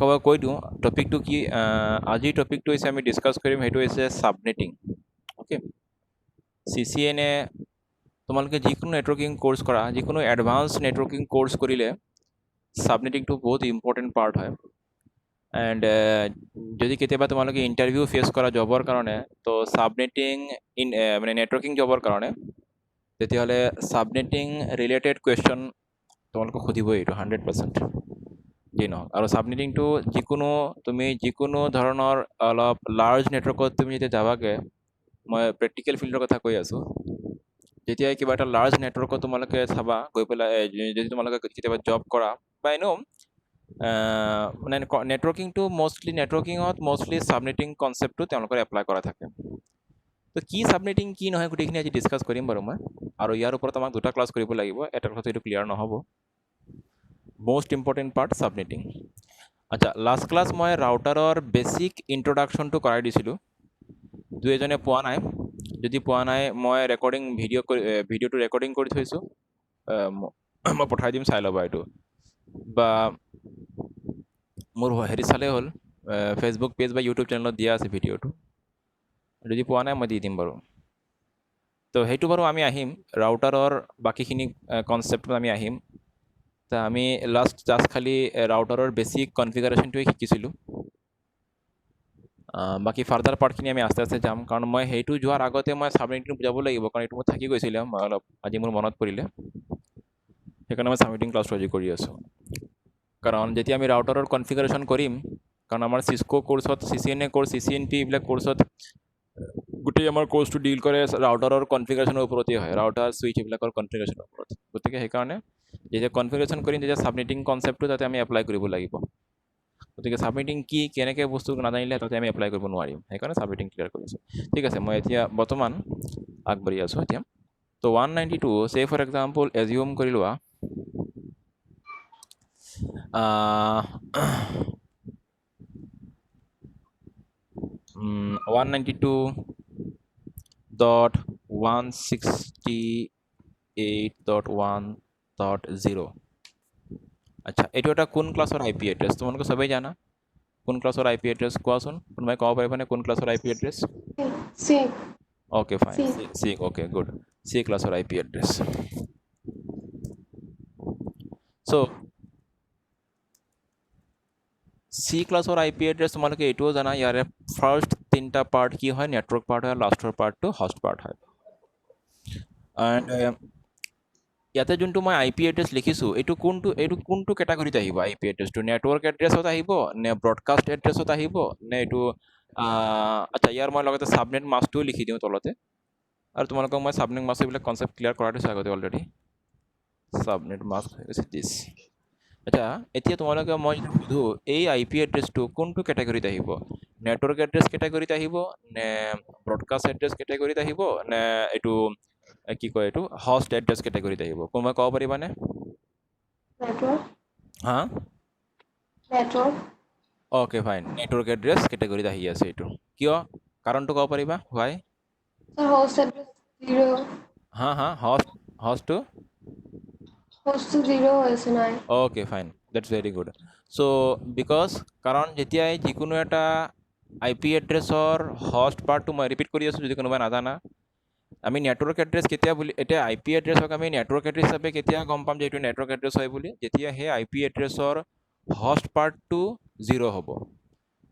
আকৌ কৈ দিওঁ টপিকটো কি আজিৰ টপিকটো হৈছে আমি ডিছকাছ কৰিম সেইটো হৈছে ছাবনেটিং অ'কে CCNA তোমালোকে যিকোনো নেটৱৰ্কিং কোৰ্চ কৰা যিকোনো এডভান্স নেটৱৰ্কিং কোৰ্চ কৰিলে ছাবনেটিংটো বহুত ইম্পৰ্টেণ্ট পাৰ্ট হয় এণ্ড যদি কেতিয়াবা তোমালোকে ইণ্টাৰভিউ ফেচ কৰা জবৰ কাৰণে তো ছাবনেটিং মানে নেটৱৰ্কিং জবৰ কাৰণে তেতিয়াহ'লে ছাবনেটিং ৰিলেটেড কুৱেশ্যন তোমালোকক সুধিবই এইটো 100% যি নহওক আৰু ছাবনেটিংটো তুমি যিকোনো ধৰণৰ অলপ লাৰ্জ নেটৱৰ্কত তুমি যেতিয়া যাবাগে মই প্ৰেক্টিকেল ফিল্ডৰ কথা কৈ আছোঁ যেতিয়া কিবা এটা লাৰ্জ নেটৱৰ্কত তোমালোকে চাবা গৈ পেলাই যদি তোমালোকে কেতিয়াবা জব কৰা বা এনেও মানে নেটৱৰ্কিঙত মষ্টলি ছাবনেটিং কনচেপ্টটো তেওঁলোকৰ এপ্লাই কৰা থাকে তো কি ছাবনেটিং কি নহয় গোটেইখিনি আজি ডিছকাছ কৰিম বাৰু মই আৰু ইয়াৰ ওপৰত আমাক দুটা ক্লাছ কৰিব লাগিব এটা ক্লাছত এইটো ক্লিয়াৰ নহ'ব most important part subnetting আচ্ছা লাষ্ট ক্লাছ মই ৰাউটাৰৰ বেছিক ইন্ট্ৰডাকশ্যনটো কৰাই দিছিলোঁ দুই এজনে পোৱা নাই যদি পোৱা নাই মই ভিডিঅ'টো ৰেকৰ্ডিং কৰি থৈছোঁ মই পঠাই দিম চাই ল'বা এইটো বা মোৰ হেৰি চালেই হ'ল ফেচবুক পেজ বা ইউটিউব চেনেলত দিয়া আছে ভিডিঅ'টো যদি পোৱা নাই মই দি দিম বাৰু তো সেইটো বাৰু আমি আহিম ৰাউটাৰৰ বাকীখিনি কনচেপ্টত আমি আহিম তা আমি জাষ্ট খালি ৰাউটাৰৰ বেছিক কনফিগাৰেশ্যনটোৱে শিকিছিলোঁ বাকী ফাৰ্দাৰ পাৰ্টখিনি আমি আস্তে আস্তে যাম কাৰণ মই সেইটো যোৱাৰ আগতে মই ছাবনেটিং বুজাব লাগিব কাৰণ এইটো মই থাকি গৈছিলে মই অলপ আজি মোৰ মনত পৰিলে সেইকাৰণে মই ছাবনেটিং ক্লাছটো আজি কৰি আছোঁ কাৰণ যেতিয়া আমি ৰাউটাৰৰ কনফিগাৰেশ্যন কৰিম কাৰণ আমাৰ চিস্কো কোৰ্চত CCNA কোৰ্চ CCNP এইবিলাক কোৰ্চত গোটেই আমাৰ কোৰ্চটো ডিল কৰে ৰাউটাৰৰ কনফিগাৰেশ্যনৰ ওপৰতেই হয় ৰাউটাৰ ছুইচ এইবিলাকৰ কনফিগাৰেশ্যনৰ ওপৰত গতিকে সেইকাৰণে যেতিয়া কনফিগাৰেশ্যন কৰিম তেতিয়া ছাবনেটিং কনচেপ্টটো তাতে আমি এপ্লাই কৰিব লাগিব গতিকে ছাবনেটিং কি কেনেকৈ বস্তু নাজানিলে তাতে আমি এপ্লাই কৰিব নোৱাৰিম সেইকাৰণে ছাবনেটিং ক্লিয়াৰ কৰিছোঁ ঠিক আছে মই এতিয়া বৰ্তমান আগবাঢ়ি আছোঁ এতিয়া তো 192 চে ফৰ এক্সাম্পল এজিউম কৰি লোৱা 192.168.1.0 আচ্ছা এইটো এটা কোন ক্লাছৰ IP এড্ৰেছ তোমালোকে সবেই জানা কোন ক্লাছৰ IP এড্ৰেছ কোৱাচোন কোনোবাই ক'ব পাৰিবনে কোন ক্লাছৰ IP address C. Okay, fine. C. Okay, good. C class or IP address. So, C class or IP address তোমালোকে এইটোও জানা ইয়াৰে ফাৰ্স্ট তিনটা পাৰ্ট কি হয় নেটৱৰ্ক পাৰ্ট হয় লাষ্টৰ পাৰ্টটো হোষ্ট পাৰ্ট হয় এণ্ড ইয়াতে যোনটো মই IP এড্ৰেছ লিখিছোঁ এইটো কোনটো কেটাগৰীত আহিব IP এড্ৰেছটো নেটৱৰ্ক এড্ৰেছত আহিব নে ব্ৰডকাষ্ট এড্ৰেছত আহিব নে এইটো আচ্ছা ইয়াৰ মই লগতে ছাবনেট মাস্কটোও লিখি দিওঁ তলতে আৰু তোমালোকক মই ছাবনেট মাস্ক এইবিলাক কনচেপ্ট ক্লিয়াৰ কৰাই দিছোঁ আগতে অলৰেডি ছাবনেট মাস্ক হৈ গৈছে দিছ আচ্ছা এতিয়া তোমালোকে মই সুধোঁ এই IP এড্ৰেছটো কোনটো কেটাগৰীত আহিব নেটৱৰ্ক এড্ৰেছ কেটাগৰীত আহিব নে ব্ৰডকাষ্ট এড্ৰেছ কেটাগৰীত আহিব নে এইটো কি কয় এইটো হষ্ট এড্ৰেছ কেটাগৰীত আহিব কোনোবাই ক'ব পাৰিবানে হা অ'কে ফাইন নেটৱৰ্ক এড্ৰেছ কেটাগৰীত আহি আছে এইটো কিয় কাৰণটো ক'ব পাৰিবা হোৱাই Host address 0. হা হষ্টটো Host to 0 is 9. Okay, fine. That's very good. So, because কাৰণ যেতিয়াই যিকোনো এটা IP এড্ৰেছৰ হষ্ট পাৰ্টটো মই ৰিপিট কৰি আছোঁ যদি কোনোবাই নাজানা আমি নেটৱৰ্ক এড্ৰেছ কেতিয়া বুলি এতিয়া IP এড্ৰেছক আমি নেটৱৰ্ক এড্ৰেছ হিচাপে কেতিয়া গম পাম যে এইটো নেটৱৰ্ক এড্ৰেছ হয় বুলি যেতিয়া সেই IP এড্ৰেছৰ হষ্ট পাৰ্টটো 0 হ'ব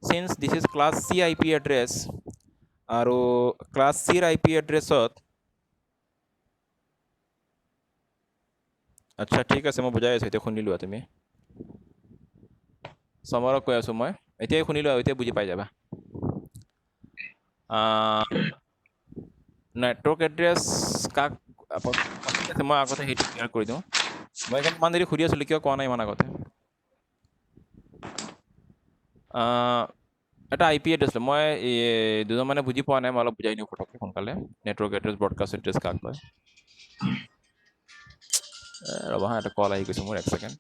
signs this is class C IP address আৰু ক্লাছ Cৰ IP এড্ৰেছত আচ্ছা ঠিক আছে মই বুজাই আছোঁ এতিয়া শুনি লোৱা তুমি সমৰক কৈ আছোঁ মই এতিয়াই শুনি লোৱা এতিয়া বুজি পাই যাবা নেটৱৰ্ক এড্ৰেছ কাক ঠিক আছে মই আগতে সেইটো ক্লিয়াৰ কৰি দিওঁ মই এইকাৰণে ইমান দেৰি সুধি আছিলোঁ কিয় কোৱা নাই ইমান আগতে এটা IP এড্ৰেছ মই দুজন মানে বুজি পোৱা নাই মই অলপ বুজাই দিওঁ ফটককৈ সোনকালে নেটৱৰ্ক এড্ৰেছ ব্ৰডকাষ্ট এড্ৰেছ কাক কয় ৰ'বা হা এটা কল আহি গৈছে মোৰ এক ছেকেণ্ড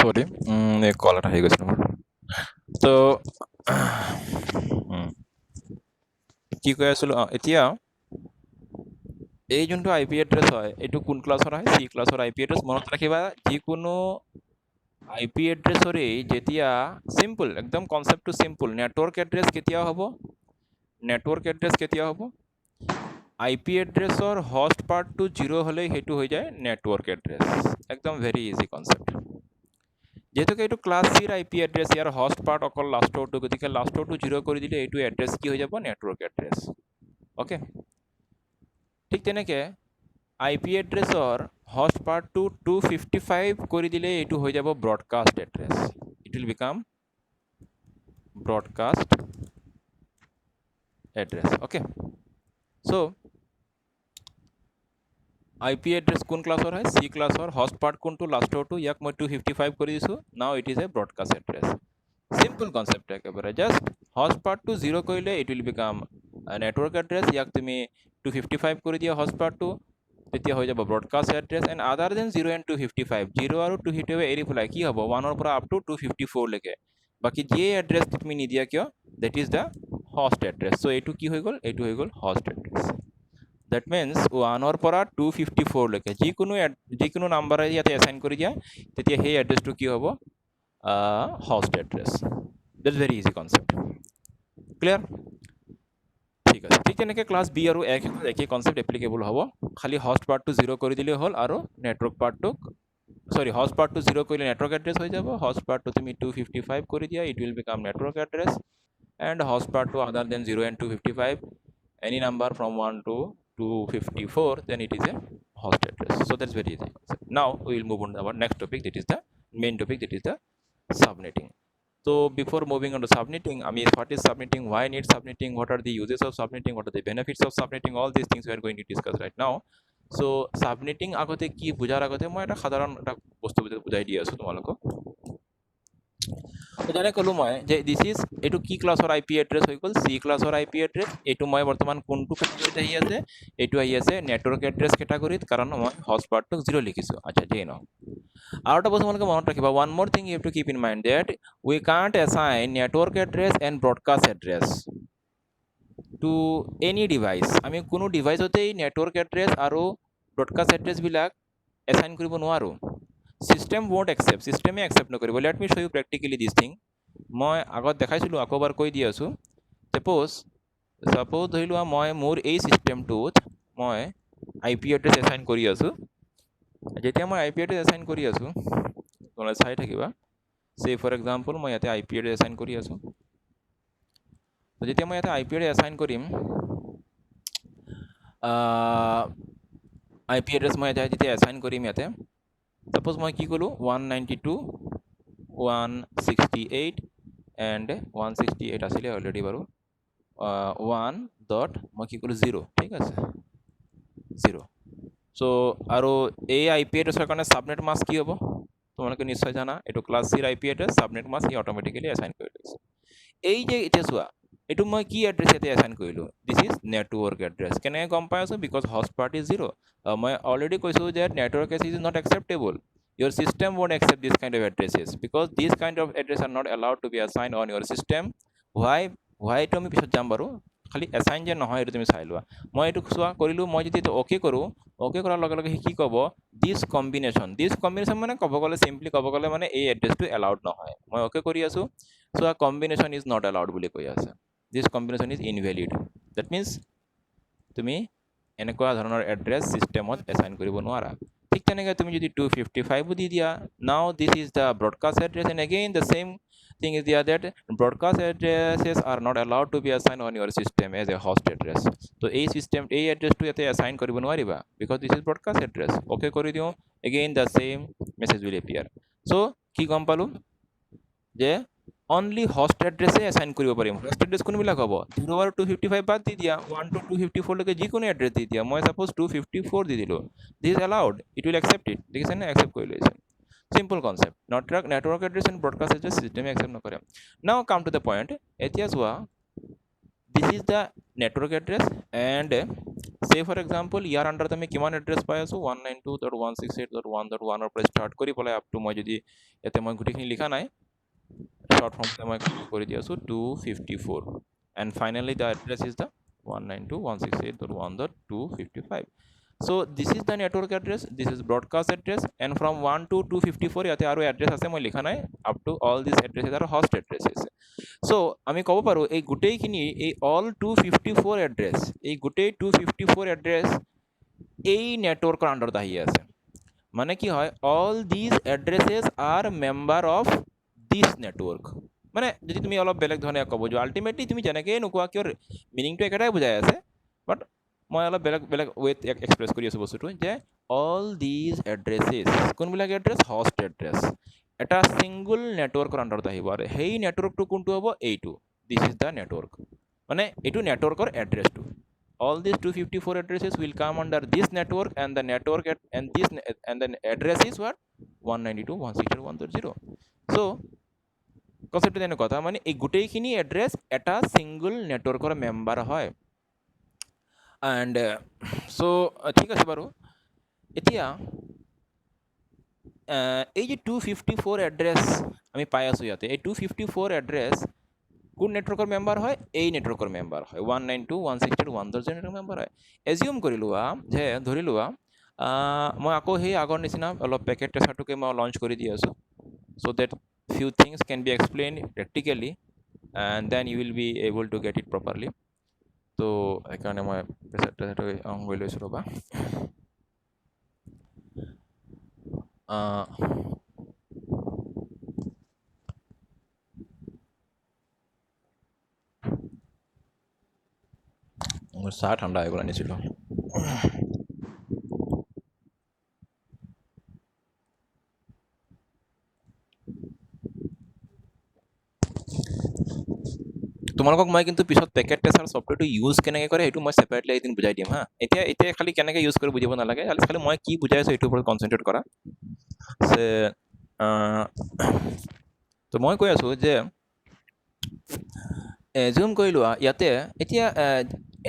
সৰি এই কলাটা হয়ে গেছিল আমাৰ। তো কি কৈ আছিলোঁ এতিয়া এই যোনটো আই পি এড্ৰেছ হয় এইটো কোন ক্লাছৰ হয় চি ক্লাছৰ আই পি এড্ৰেছ মনত ৰাখিবা যিকোনো আই পি এড্ৰেছৰেই যেতিয়া চিম্পল একদম কনচেপ্টটো চিম্পল নেটৱৰ্ক এড্ৰেছ কেতিয়া হ'ব আই পি এড্ৰেছৰ হষ্ট পাৰ্টটো 0 হ'লেই সেইটো হৈ যায় নেটৱৰ্ক এড্ৰেছ একদম ভেৰি ইজি কনচেপ্ট যেহেতুকে এইটো ক্লাছ চিৰ আই পি এড্ৰেছ ইয়াৰ হষ্ট পাৰ্ট অকল লাষ্টৰটো গতিকে লাষ্টৰটো 0 কৰি দিলে এইটো এড্ৰেছ কি হৈ যাব নেটৱৰ্ক এড্ৰেছ অ'কে ঠিক তেনেকৈ আই পি এড্ৰেছৰ হষ্ট পাৰ্টটো 255 কৰি দিলে এইটো হৈ যাব broadcast address it will became broadcast address okay so' I P address কোন ক্লাছৰ হয় চি ক্লাছৰ হষ্ট পাৰ্ট কোনটো লাষ্টৰটো ইয়াক মই 255 কৰি দিছোঁ নাও it is a broadcast address simple concept একেবাৰে জাষ্ট হষ্ট পাৰ্টটো 0 কৰিলে it will became network address ইয়াক তুমি 255 কৰি দিয়া হষ্ট পাৰ্টটো তেতিয়া হৈ যাব broadcast address and other than 0 and 255 0 আৰু 255 এৰি পেলাই কি হ'ব 1ৰ পৰা আপ টু 254 লৈকে বাকী যি এড্ৰেছ তুমি নিদিয়া কিয় that is the host address so' এইটো কি হৈ গ'ল এইটো হৈ গ'ল হষ্ট এড্ৰেছ দ্যাট মিনছ 1ৰ পৰা 254 লৈকে যিকোনো নাম্বাৰে ইয়াতে এছাইন কৰি দিয়া তেতিয়া সেই এড্ৰেছটো কি হ'ব host address that's very easy concept clear ঠিক আছে ঠিক তেনেকৈ ক্লাছ বি আৰু একেই কনচেপ্ট এপ্লিকেবল হ'ব খালি হষ্ট পাৰ্টটো 0 কৰি দিলেই হ'ল আৰু নেটৱৰ্ক পাৰ্টটোক হষ্ট পাৰ্টটো 0 কৰিলে নেটৱৰ্ক এড্ৰেছ হৈ যাব হষ্ট পাৰ্টটো তুমি 255 কৰি দিয়া it will became network address and host পাৰ্টটো আদাৰ than 0 and 255 any number from 1 to 254 then it is a host address so that's very easy concept. Now we will move on to our next topic that is the main topic that is the subnetting. So before moving on to subnetting, I mean, what is subnetting, why need subnetting, what are the uses of subnetting, what are the benefits of subnetting, all these things we are going to discuss right now. So subnetting agote ki bujar agote moi eta sadharon eta bostu bujai di asu tomaloko তো জানে কলো মই যে this is এইটো কি ক্লাছৰ আই P address হৈ গ'ল চি ক্লাছৰ আই পি এড্ৰেছ এইটো মই বৰ্তমান কোনটো কেটেগৰীত আহি আছে এইটো আহি আছে নেটৱৰ্ক এড্ৰেছ কেটেগৰীত কাৰণ মই হষ্ট পাৰ্টটোক 0 লিখিছোঁ আচ্ছা ঠিক ন আৰু এটা বস্তু তোমালোকে মনত ৰাখিবা one more thing you have to keep in mind that we can't assign network address and broadcast address to any device আমি কোনো ডিভাইচতেই নেটৱৰ্ক এড্ৰেছ আৰু ব্ৰডকাষ্ট এড্ৰেছবিলাক এছাইন কৰিব নোৱাৰোঁ system won't accept system accept নকৰিব let me show you practically this thing মই আগত দেখাইছিলোঁ আকৌ এবাৰ কৈ দি আছোঁ suppose ধৰি লোৱা মই মোৰ এই চিষ্টেমটোত মই আই পি এড্ৰেছ এছাইন কৰি আছোঁ যেতিয়া মই আই পি এড্ৰেছ এছাইন কৰি আছোঁ তোমালোকে চাই থাকিবা চে ফৰ এক্সাম্পল মই ইয়াতে আই পি এড্ৰেছ এছাইন কৰি আছোঁ যেতিয়া মই ইয়াতে আই পি এড্ৰেছ এছাইন কৰিম আই পি এড্ৰেছ মই যেতিয়া এছাইন কৰিম ইয়াতে suppose মই কি ক'লোঁ 192 168 and 168 আছিলে অলৰেডি বাৰু 1 ডট মই কি ক'লোঁ 0 ঠিক আছে 0 চ' আৰু এই আই পি এড্ৰেছৰ কাৰণে ছাবনেট মাস্ক কি হ'ব তোমালোকে নিশ্চয় জানা এইটো ক্লাছ চিৰ আই পি এড্ৰেছ ছাবনেট মাস্ক ই অট'মেটিকেলি এছাইন কৰি লৈছে এই যে এতিয়া চোৱা এইটো মই কি এড্ৰেছ ইয়াতে এছাইন কৰিলোঁ দিছ ইজ নেটৱৰ্ক এড্ৰেছ কেনেকৈ গম পাই আছোঁ বিকজ হষ্ট পাৰ্ট ইজ 0 মই অলৰেডি কৈছোঁ যে network address is not acceptable your system won't accept this kind of addresses because these kind of addresses are not allowed to be assigned on your system why to আমি পিছত যাম বাৰু খালি assign যে নহয় এইটো তুমি চাই লোৱা মই এইটো চোৱা কৰিলোঁ মই যদি এইটো অ'কে কৰোঁ অ'কে কৰাৰ লগে লগে কি ক'ব দিছ কম্বিনেশ্যন মানে ক'ব গ'লে চিম্পলি ক'ব গ'লে মানে এই এড্ৰেছটো এলাউড নহয় মই অ'কে কৰি আছোঁ চোৱা কম্বিনেশ্যন ইজ নট এলাউড বুলি কৈ আছে this combination is invalid that means তুমি এনেকুৱা ধৰণৰ এড্ৰেছ ছিষ্টেমত এছাইন কৰিব নোৱাৰা ঠিক তেনেকৈ তুমি যদি 255 দি দিয়া now this is the broadcast address and again the same thing is দিয়া that broadcast addresses are not allowed to be assign on your system as a host address তো এই এড্ৰেছটো ইয়াতে এছাইন কৰিব নোৱাৰিবা because this is broadcast address okay কৰি দিওঁ again the same message will appear so' কি গম পালোঁ যে অনলি হষ্ট এড্ৰেছে এছাইন কৰিব পাৰিম হষ্ট এড্ৰেছ কোনবিলাক হ'ব 0 আৰু 255 বাদ দি দিয়া 1 to 254 লৈকে যিকোনো এড্ৰেছ দি দিয়া মই ছাপ'জ 254 দি দিলোঁ this allowed it will accept it দেখিছেনে একচেপ্ট কৰি লৈছে simple concept network address and broadcast address চিষ্টেমে একচেপ্ট নকৰে now come to the point এতিয়া চোৱা this is the network address and say for example ইয়াৰ আণ্ডাৰত আমি কিমান এড্ৰেছ পাই আছোঁ 192.168.1.1 পৰা ষ্টাৰ্ট কৰি পেলাই আপ টু মই যদি ইয়াতে মই গোটেইখিনি লিখা নাই short form মই কৰি দি আছোঁ 254 and finally the address is the 192.168.1.255. so this is the network address, this is broadcast address, and from 1 to 254 ইয়াতে আৰু এড্ৰেছ আছে মই লিখা নাই up to all these addresses are host addresses. so আমি ক'ব পাৰোঁ এই গোটেইখিনি এই all 254 এড্ৰেছ এই গোটেই 254 এড্ৰেছ এই নেটৱৰ্কৰ আণ্ডাৰত আহি আছে মানে কি হয় all these addresses are member of this network. মানে যদি তুমি অলপ বেলেগ ধৰণে ক'ব যোৱা আল্টিমেটলি তুমি যেনেকৈ নোকোৱা কিয় মিনিংটো একেটাই বুজাই আছে বাট মই অলপ বেলেগ বেলেগ ৱেত এক্সপ্ৰেছ কৰি আছোঁ বস্তুটো যে অল দিজ এড্ৰেছেছ কোনবিলাক এড্ৰেছ হষ্ট এড্ৰেছ এটা ছিংগুল নেটৱৰ্কৰ আণ্ডাৰত আহিব আৰু সেই নেটৱৰ্কটো কোনটো হ'ব এইটো দিছ ইজ দ্য নেটৱৰ্ক মানে এইটো নেটৱৰ্কৰ এড্ৰেছটো all these 254 addresses will come under this network and the network and the address is what 192.168.1.0. so কনসেপ্টটো তেনেকুৱা কথা মানে এই গোটেইখিনি এড্ৰেছ এটা ছিংগুল নেটৱৰ্কৰ মেম্বাৰ হয় এণ্ড চ' ঠিক আছে বাৰু এতিয়া এই যে 254 এড্ৰেছ আমি পাই আছোঁ ইয়াতে এই 254 এড্ৰেছ কোন নেটৱৰ্কৰ মেম্বাৰ হয় এই নেটৱৰ্কৰ মেম্বাৰ হয় 192.168.1.0 নেটৱৰ্কৰ মেম্বাৰ হয় এজিউম কৰি লোৱা যে ধৰি লোৱা মই আকৌ সেই আগৰ নিচিনা অলপ পেকেট টেষ্টাৰটোকে মই লঞ্চ কৰি দি আছোঁ চ' date few things can be explained practically and then you will be able to get it properly. So সেইকাৰণে মই পেকেট অন কৰি লৈছোঁ ৰ'বা মোৰ চাহ ঠাণ্ডা হৈ গ'ল আনিছিলোঁ তোমালোকক মই কিন্তু পিছত পেকেট টেষ্টাৰ ছফ্টৱেৰটো ইউজ কেনেকৈ কৰে সেইটো মই ছেপাৰেটলি এদিন বুজাই দিম হা এতিয়া খালি কেনেকৈ ইউজ কৰি বুজিব নালাগে খালি মই কি বুজাই আছোঁ এইটোৰ ওপৰত কনচেনট্ৰেট কৰা তো মই কৈ আছোঁ যে জুম কৰি লোৱা ইয়াতে এতিয়া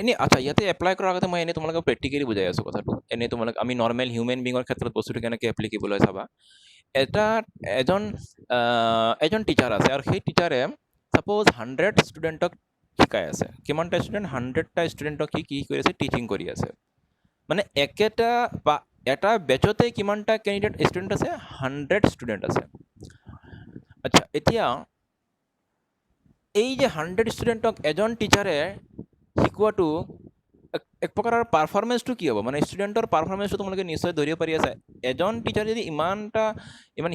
এনেই আচ্ছা ইয়াতে এপ্লাই কৰাৰ আগতে মই এনেই তোমালোকক প্ৰেক্টিকেলি বুজাই আছোঁ কথাটো এনেই তোমালোক আমি নৰ্মেল হিউমেন বিঙৰ ক্ষেত্ৰত বস্তুটো কেনেকৈ এপ্লিকেবল হয় চাবা এজন টিচাৰ আছে আৰু সেই টিচাৰে সাপোজ 100 ষ্টুডেণ্টক শিকাই আছে কিমানটা ষ্টুডেণ্ট 100টা ষ্টুডেণ্টক সি কি কৰি আছে টিচিং কৰি আছে মানে এটা বেচতে কিমানটা কেণ্ডিডেট ষ্টুডেণ্ট আছে 100 ষ্টুডেণ্ট আছে আচ্ছা এতিয়া এই যে 100 ষ্টুডেণ্টক এজন টিচাৰে শিকোৱাটো এক প্ৰকাৰৰ পাৰফৰ্মেঞ্চটো কি হ'ব মানে ষ্টুডেণ্টৰ পাৰফৰ্মেঞ্চটো তোমালোকে নিশ্চয় ধৰিব পাৰি আছে এজন টিচাৰ যদি ইমান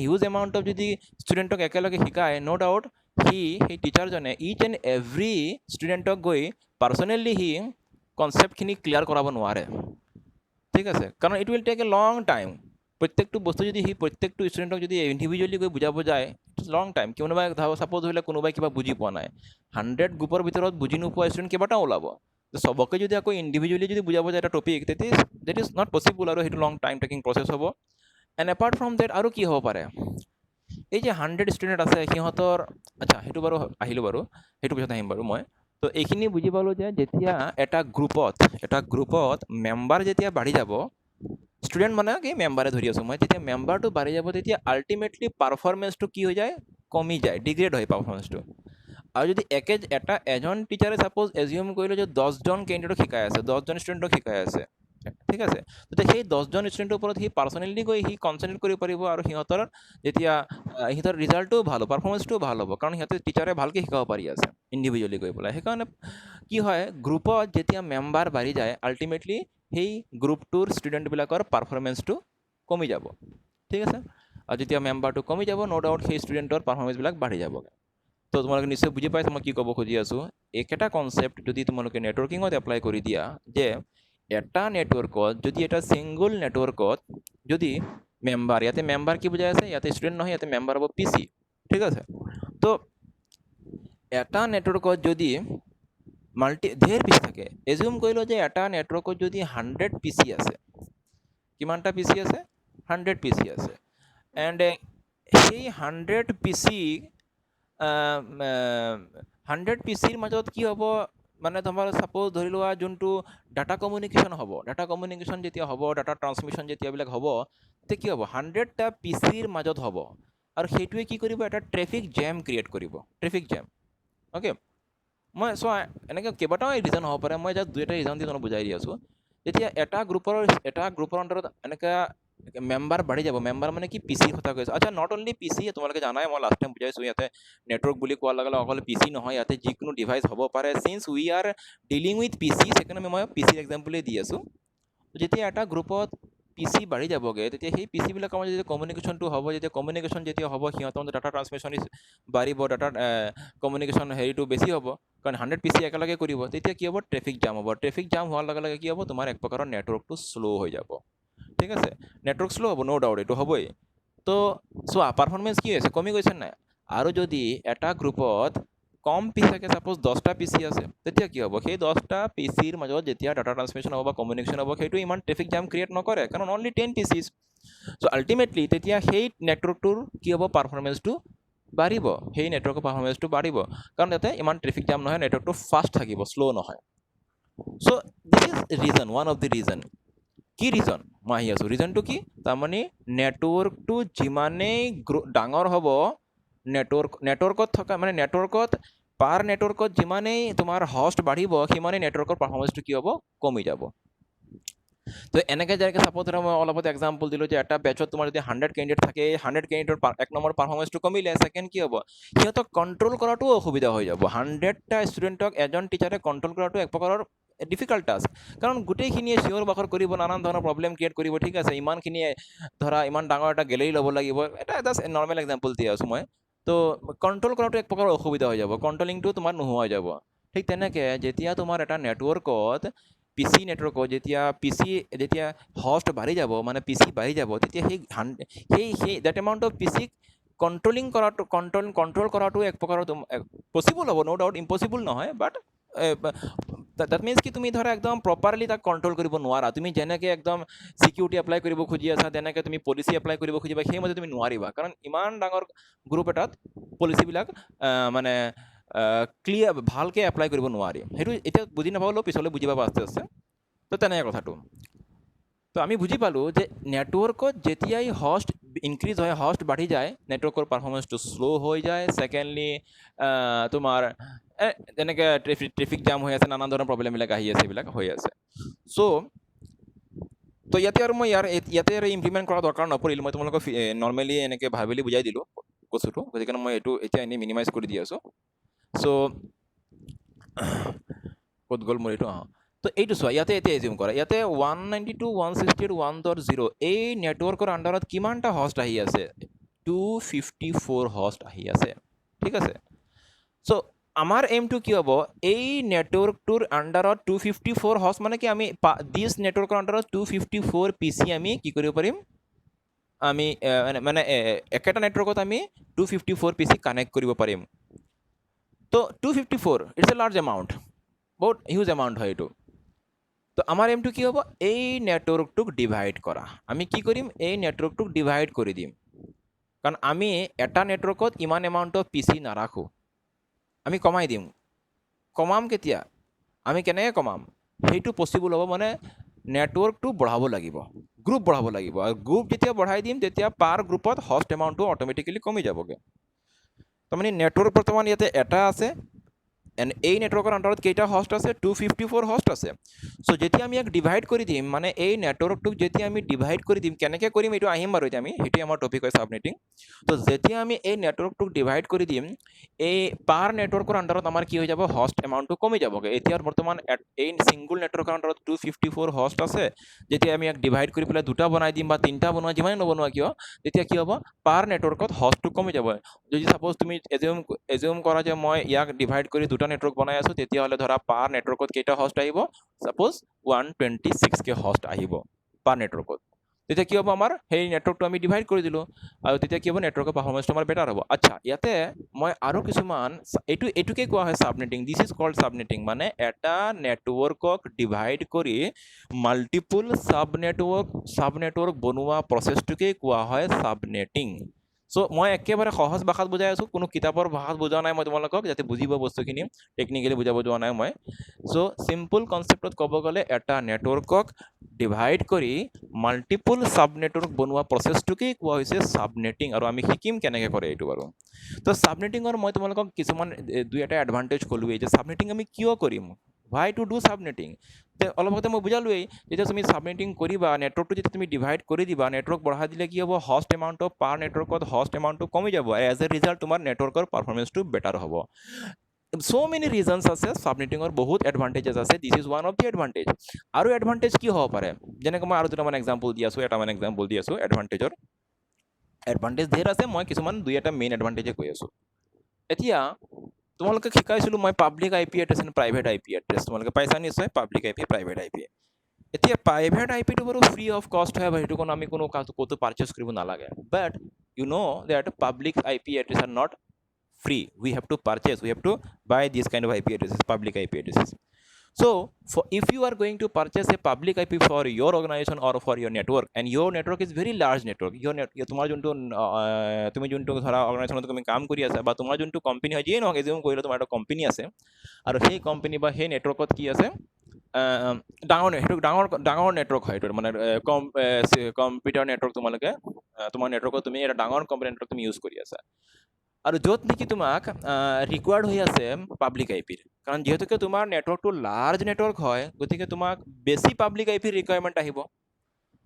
হিউজ এমাউণ্ট অফ যদি ষ্টুডেণ্টক একেলগে শিকায় ন' ডাউট সেই টিচাৰজনে ইচ এণ্ড এভৰি ষ্টুডেণ্টক গৈ পাৰ্চনেলি সি কনচেপ্টখিনি ক্লিয়াৰ কৰাব নোৱাৰে ঠিক আছে কাৰণ it will take a long time প্ৰত্যেকটো বস্তু যদি সি প্ৰত্যেকটো ষ্টুডেণ্টক যদি ইণ্ডিভিজুৱেলি গৈ বুজাব যায় ইটছ লং টাইম কোনোবাই ছাপ'জ ধৰিলে কোনোবাই কিবা বুজি পোৱা নাই 100 গ্ৰুপৰ ভিতৰত বুজি নোপোৱা ষ্টুডেণ্ট কেইবাটাও ওলাব চবকে যদি আকৌ ইণ্ডিভিজুৱেলি যদি বুজাব যায় এটা topic that is not possible আৰু সেইটো লং টাইম টেকিং প্ৰচেছ হ'ব এণ্ড এপাৰ্ট ফ্ৰম ডেট আৰু কি হ'ব পাৰে এই যে 100 ষ্টুডেণ্ট আছে সিহঁতৰ আচ্ছা সেইটো বাৰু আহিলোঁ বাৰু সেইটো পিছত আহিম বাৰু মই তো এইখিনি বুজি পালোঁ যে যেতিয়া এটা গ্ৰুপত মেম্বাৰ যেতিয়া বাঢ়ি যাব ষ্টুডেণ্ট মানে কি মেম্বাৰে ধৰি আছোঁ মই যেতিয়া মেম্বাৰটো বাঢ়ি যাব তেতিয়া আল্টিমেটলি পাৰফৰ্মেঞ্চটো কি হৈ যায় কমি যায় ডিগ্ৰেড হয় পাৰফৰ্মেঞ্চটো আৰু যদি এজন টিচাৰে ছাপ'জ এজিউম কৰিলোঁ যে 10জন কেণ্ডিডেটক শিকাই আছে 10জন ষ্টুডেণ্টক শিকাই আছে ঠিক আছে তেতিয়া সেই 10জন ষ্টুডেণ্টৰ ওপৰত সি পাৰ্চনেলি গৈ সি কনচেনট্ৰেট কৰিব পাৰিব আৰু সিহঁতৰ ৰিজাল্টটোও ভাল হ'ব পাৰফৰ্মেঞ্চটোও ভাল হ'ব কাৰণ সিহঁতে টিচাৰে ভালকৈ শিকাব পাৰি আছে ইণ্ডিভিজুৱেলি গৈ পেলাই সেইকাৰণে কি হয় গ্ৰুপত যেতিয়া মেম্বাৰ বাঢ়ি যায় আল্টিমেটলি সেই গ্ৰুপটোৰ ষ্টুডেণ্টবিলাকৰ পাৰফৰ্মেঞ্চটো কমি যাব ঠিক আছে আৰু যেতিয়া মেম্বাৰটো কমি যাব ন' ডাউট সেই ষ্টুডেণ্টৰ পাৰফৰ্মেঞ্চবিলাক বাঢ়ি যাব তো তোমালোকে নিশ্চয় বুজি পাইছা মই কি ক'ব খুজি আছোঁ একেটা কনচেপ্ট যদি তোমালোকে নেটৱৰ্কিঙত এপ্লাই কৰি দিয়া যে এটা নেটৱৰ্কত যদি এটা ছিংগুল নেটৱৰ্কত যদি মেম্বাৰ ইয়াতে মেম্বাৰ কি বুজাই আছে ইয়াতে ষ্টুডেণ্ট নহয় ইয়াতে মেম্বাৰ হ'ব পি চি ঠিক আছে তো এটা নেটৱৰ্কত যদি ঢেৰ পি চি থাকে এজিউম কৰিলোঁ যে এটা নেটৱৰ্কত যদি 100 পি চি আছে কিমানটা পি চি আছে 100 পি চি আছে এণ্ড সেই 100 পি চি 100 পি চিৰ মাজত কি হ'ব মানে তোমাৰ সাপোজ ধৰি লোৱা যোনটো ডাটা কমিউনিকেশ্যন হ'ব, ডাটা কমিউনিকেশ্যন যেতিয়া হ'ব, ডাটা ট্ৰান্সমিশ্যন যেতিয়াবিলাক হ'ব, তেতিয়া কি হ'ব 100টা পিচিৰ মাজত হ'ব, আৰু সেইটোৱে কি কৰিব, এটা ট্ৰেফিক জেম ক্ৰিয়েট কৰিব, ট্ৰেফিক জেম। অ'কে, মই চোৱা এনেকৈ কেইবাটাও ৰিজন হ'ব পাৰে, মই জাষ্ট 2টা ৰিজন দি তোমাক বুজাই দি আছোঁ। যেতিয়া এটা গ্ৰুপৰ আণ্ডাৰত এনেকৈ মেম্বাৰ বাঢ়ি যাব, মেম্বাৰ মানে কি পিচি কথা কৈছোঁ। আচ্ছা, নট অনলি পিচি, তোমালোকে জানাই মই লাষ্ট টাইম বুজাইছোঁ, ইয়াতে নেটৱৰ্ক বুলি কোৱাৰ লগে লগে অকল পিচি নহয়, ইয়াতে যিকোনো ডিভাইচ হ'ব পাৰে। Signs we are dealing with পিচি, সেইকাৰণে মই পিচিৰ এক্সাম্পলেই দি আছোঁ। যেতিয়া এটা গ্ৰুপত পিচি বাঢ়ি যাবগৈ, তেতিয়া সেই পিচিবিলাকৰ মাজত যেতিয়া কমিউনিকেশ্যনটো হ'ব, যেতিয়া হ'ব, সিহঁতৰ মাজত ডাটা ট্ৰান্সমিশ্যন বাঢ়িব, ডাটা কমিউনিকেশ্যন হেৰিটো বেছি হ'ব, কাৰণ 100 পিচি একেলগে কৰিব, তেতিয়া কি হ'ব, ট্ৰেফিক জাম হ'ব। ট্ৰেফিক জাম হোৱাৰ লগে লগে কি হ'ব, তোমাৰ এক প্ৰকাৰৰ নেটৱৰ্কটো শ্ল' হৈ যাব। ঠিক আছে, নেটৱৰ্ক শ্ল' হ'ব, ন' ডাউট, এইটো হ'বই। তো চোৱা পাৰফৰ্মেঞ্চ কি হৈছে, কমি গৈছে নাই? আৰু যদি এটা গ্ৰুপত কম পিচ থাকে, ছাপ'জ 10টা পিচি আছে, তেতিয়া কি হ'ব, সেই 10টা পিচিৰ মাজত যেতিয়া ডাটা ট্ৰান্সমিশ্যন হ'ব বা কমিউনিকেশ্যন হ'ব, সেইটো ইমান ট্ৰেফিক জাম ক্ৰিয়েট নকৰে, কাৰণ অনলি 10 পিচিছ। চ' আল্টিমেটলি তেতিয়া সেই নেটৱৰ্কটোৰ কি হ'ব, পাৰফৰ্মেঞ্চটো বাঢ়িব, সেই নেটৱৰ্কৰ পাৰফৰ্মেঞ্চটো বাঢ়িব, কাৰণ ইয়াতে ইমান ট্ৰেফিক জাম নহয়, নেটৱৰ্কটো ফাষ্ট থাকিব, শ্ল' নহয়। So' this is reason, one of the reason. কি ৰিজন, মই আহি আছোঁ, ৰিজনটো কি, তাৰমানে নেটৱৰ্কটো যিমানেই ডাঙৰ হ'ব, নেটৱৰ্কত থকা মানে পাৰ নেটৱৰ্কত যিমানেই তোমাৰ হষ্ট বাঢ়িব, সিমানেই নেটৱৰ্কৰ পাৰফৰ্মেঞ্চটো কি হ'ব, কমি যাব। তো এনেকৈ যেনেকৈ ছাপ'জ ধৰা মই অলপতে এক্সাম্পল দিলোঁ যে এটা বেচত তোমাৰ যদি 100 কেণ্ডিডেট থাকে, 100 কেণ্ডিডেটৰ এক নম্বৰ পাৰফৰ্মেঞ্চটো কমিলে, ছেকেণ্ড কি হ'ব, সিহঁতক কণ্ট্ৰল কৰাটো অসুবিধা হৈ যাব। 100টা ষ্টুডেণ্টক এজন টিচাৰে কণ্ট্ৰল কৰাটো এক প্ৰকাৰৰ ডিফিকাল্ট টাস্ক, কাৰণ গোটেইখিনিয়ে চিঞৰ বাখৰ কৰিব, নানান ধৰণৰ প্ৰব্লেম ক্ৰিয়েট কৰিব। ঠিক আছে, ইমানখিনিয়ে ধৰা ইমান ডাঙৰ এটা গেলেৰী ল'ব লাগিব, এটা নৰ্মেল এক্সাম্পল দি আছোঁ মই। তো কণ্ট্ৰল কৰাটো এক প্ৰকাৰৰ অসুবিধা হৈ যাব, কণ্ট্ৰলিংটো তোমাৰ নোহোৱা হৈ যাব। ঠিক তেনেকৈ যেতিয়া তোমাৰ এটা নেটৱৰ্কত যেতিয়া হষ্ট বাঢ়ি যাব, মানে পিচি বাঢ়ি যাব, তেতিয়া সেই ডেট এমাউণ্ট অফ পিচিক কণ্ট্ৰল কৰাটো এক প্ৰকাৰৰ পচিবল হ'ব, ন' ডাউট, ইম্পচিবল নহয়, বাট দেট মিনছ কি তুমি ধৰা একদম প্ৰপাৰলি তাক কণ্ট্ৰল কৰিব নোৱাৰা। তুমি যেনেকৈ একদম চিকিউৰিটি এপ্লাই কৰিব খুজি আছা, তেনেকৈ তুমি পলিচি এপ্লাই কৰিব খুজিবা, সেইমতে তুমি নোৱাৰিবা, কাৰণ ইমান ডাঙৰ গ্ৰুপ এটাত পলিচিবিলাক মানে ক্লিয়াৰ ভালকৈ এপ্লাই কৰিব নোৱাৰি। সেইটো এতিয়া বুজি নাপালেও পিছলৈ বুজি পাবা আস্তে আস্তে। তো তেনেকৈ কথাটো। তো আমি বুজি পালোঁ যে নেটৱৰ্কত যেতিয়াই হষ্ট ইনক্ৰিজ হয়, হষ্ট বাঢ়ি যায়, নেটৱৰ্কৰ পাৰফৰ্মেঞ্চটো শ্ল' হৈ যায়। ছেকেণ্ডলি তোমাৰ যেনেকৈ ট্ৰেফিক জাম হৈ আছে, নানান ধৰণৰ প্ৰব্লেমবিলাক আহি আছে, এইবিলাক হৈ আছে। তো ইয়াতে আৰু মই ইয়াতে আৰু ইমপ্লিমেণ্ট কৰা দৰকাৰ নপৰিল, মই তোমালোকক নৰ্মেলি এনেকৈ ভাবিলি বুজাই দিলোঁ বস্তুটো, গতিকে মই এইটো এতিয়া এনেই মিনিমাইজ কৰি দি আছোঁ। চ' ক'ত গ'ল মোৰ এইটো, তো এইটো চোৱা, ইয়াতে এতিয়া এজিউম কৰা, ইয়াতে 192.168.1.0 এই নেটৱৰ্কৰ আণ্ডাৰত কিমানটা হষ্ট আহি আছে, 254 হষ্ট আহি আছে। ঠিক আছে, চ' আমাৰ এইমটো কি হ'ব, এই নেটৱৰ্কটোৰ আণ্ডাৰত 254 হষ্ট মানে কি, আমি দিছ নেটৱৰ্কৰ আণ্ডাৰত 254 পিচি আমি কি কৰিব পাৰিম, আমি মানে একেটা নেটৱৰ্কত আমি 254 পিচি কানেক্ট কৰিব পাৰিম। তো 254 ইটছ এ লাৰ্জ এমাউণ্ট, বহুত হিউজ এমাউণ্ট হয় এইটো। তো আমাৰ এইমটো কি হ'ব, এই নেটৱৰ্কটোক ডিভাইড কৰা। আমি কি কৰিম, এই নেটৱৰ্কটোক ডিভাইড কৰি দিম, কাৰণ আমি এটা নেটৱৰ্কত ইমান এমাউণ্ট অফ পিচি নাৰাখোঁ, আমি কমাই দিম। কমাম কেতিয়া, আমি কেনেকৈ কমাম, সেইটো পচিবল হ'ব মানে নেটৱৰ্কটো বঢ়াব লাগিব, গ্ৰুপ বঢ়াব লাগিব, আৰু গ্ৰুপ যেতিয়া বঢ়াই দিম, তেতিয়া পাৰ গ্ৰুপত হষ্ট এমাউণ্টটো অট'মেটিকেলি কমি যাবগৈ। তাৰমানে নেটৱৰ্ক বৰ্তমান ইয়াতে এটা আছে, এই নেটৱৰ্কৰ আণ্ডাৰত কেইটা হষ্ট আছে, 254 হষ্ট আছে। চ' যেতিয়া আমি ইয়াক ডিভাইড কৰি দিম, মানে এই নেটৱৰ্কটোক যেতিয়া আমি ডিভাইড কৰি দিম, কেনেকৈ কৰিম এইটো আহিম বাৰু এতিয়া আমি, সেইটোৱে আমাৰ টপিক হয় ছাবনেটিং। তো যেতিয়া আমি এই নেটৱৰ্কটোক ডিভাইড কৰি দিম, এই পাৰ নেটৱৰ্কৰ আণ্ডাৰত আমাৰ কি হৈ যাব, হষ্ট এমাউণ্টটো কমি যাবগৈ। এতিয়া বৰ্তমান এই ছিংগুল নেটৱৰ্কৰ আণ্ডাৰত 254 হষ্ট আছে, যেতিয়া আমি ইয়াক ডিভাইড কৰি পেলাই 2টা বনাই দিম বা 3টা বনোৱা, যিমানে নবনোৱা কিয়, তেতিয়া কি হ'ব, পাৰ নেটৱৰ্কত হষ্টটো কমি যাব। যদি ছাপ'জ তুমি এজিউম কৰা যে মই ইয়াক ডিভাইড কৰি 2টা নেটৱৰ্ক বনাই আছোঁ, তেতিয়াহ'লে ধৰা পাৰ নেটৱৰ্কত কেইটা হষ্ট আহিব, ছাপ'জ 126কে হষ্ট আহিব পাৰ নেটৱৰ্কত। তেতিয়া কি হ'ব, আমাৰ সেই নেটৱৰ্কটো আমি ডিভাইড কৰি দিলোঁ, আৰু তেতিয়া কি হ'ব, নেটৱৰ্কৰ পাৰফৰ্মেঞ্চটো আমাৰ বেটাৰ হ'ব। আচ্ছা, ইয়াতে মই আৰু কিছুমান, এইটোকে কোৱা হয় ছাবনেটিং। দিছ ইজ কল্ড ছাবনেটিং, মানে এটা নেটৱৰ্কক ডিভাইড কৰি মাল্টিপুল ছাব নেটৱৰ্ক বনোৱা প্ৰচেছটোকেই কোৱা হয় ছাবনেটিং। সো মই একেবাৰে সহজ ভাষাত বুজাই আছোঁ, কোনো কিতাপৰ ভাষাত বুজোৱা নাই মই তোমালোকক, যাতে বুজিব বস্তুখিনি, টেকনিকেলি বুজাব যোৱা নাই মই। সো চিম্পল কনচেপ্টত ক'ব গ'লে এটা নেটৱৰ্কক ডিভাইড কৰি মাল্টিপুল সাব নেটৱৰ্ক বনোৱা প্ৰচেছটোকেই কোৱা হৈছে সাবনেটিং, আৰু আমি শিকিম কেনেকৈ কৰে এইটো বাৰু। তো সাবনেটিঙৰ মই তোমালোকক কিছুমান দুই এটা এডভান্টেজ ক'লোৱেই, যে সাবনেটিং আমি কিয় কৰিম, হোৱাই টু ডু সাবনেটিং। অলপ আগতে মই বুজালোৱেই, যেতিয়া তুমি সাবনেটিং কৰিবা, নেটৱৰ্কটো যেতিয়া তুমি ডিভাইড কৰি দিবা, নেটৱৰ্ক বঢ়াই দিলে কি হ'ব, হষ্ট এমাউণ্ট অফ পাৰ নেটৱৰ্কত হষ্ট এমাউণ্টটো কমি যাব, এজ এ ৰিজাল্ট তোমাৰ নেটৱৰ্কৰ পাৰফৰ্মেঞ্চটো বেটাৰ হ'ব। so many reasons আছে, সাবনেটিঙৰ বহুত এডভান্টেজেছ আছে, this is one of the advantage. আৰু এডভান্টেজ কি হ'ব পাৰে, যেনেকৈ মই আৰু দুটামান এক্সাম্পল দি আছোঁ, এডভান্টেজৰ। এডভান্টেজ ধেৰ আছে, মই কিছুমান দুই এটা মেইন এডভান্টেজে কৈ আছোঁ। এতিয়া তোমালোকে শিকাইছিলোঁ মই public I P address and private I P address, তোমালোকে পাইছা নিশ্চয়, public I P, private I P. এতিয়া প্ৰাইভেট আই পিটো বাৰু ফ্ৰী অফ কষ্ট হয়, সেইটো কোনো আমি ক'তো পাৰচেছ কৰিব নালাগে, বাট you know' that public I P address are not free. We have to purchase, we have to buy these kind of IP addresses, public IP addresses. So if you are going to purchase a public IP for your organization or for your network, and your network is very large network, তোমাৰ যোনটো তুমি যোনটো ধৰা অৰ্গেনাইজেশ্যনত তুমি কাম কৰি আছা, বা তোমাৰ যোনটো কোম্পানী হয়, যিয়ে নহওক, এজিউম কৰিলে তোমাৰ এটা কোম্পানী আছে, আৰু সেই কোম্পানী বা সেই নেটৱৰ্কত কি আছে, ডাঙৰ নেটৱৰ্ক হয়, এইটো মানে কম্পিউটাৰ নেটৱৰ্ক, তোমালোকে তোমাৰ নেটৱৰ্কত তুমি এটা ডাঙৰ কম্পিউটাৰ নেটৱৰ্ক তুমি ইউজ কৰি আছা, আৰু য'ত নেকি তোমাক ৰিকুৱাৰ্ড হৈ আছে পাব্লিক আই পিৰ, কাৰণ যিহেতুকে তোমাৰ নেটৱৰ্কটো লাৰ্জ নেটৱৰ্ক হয়, গতিকে তোমাক বেছি পাব্লিক আই পিৰ ৰিকুৱাৰমেণ্ট আহিব,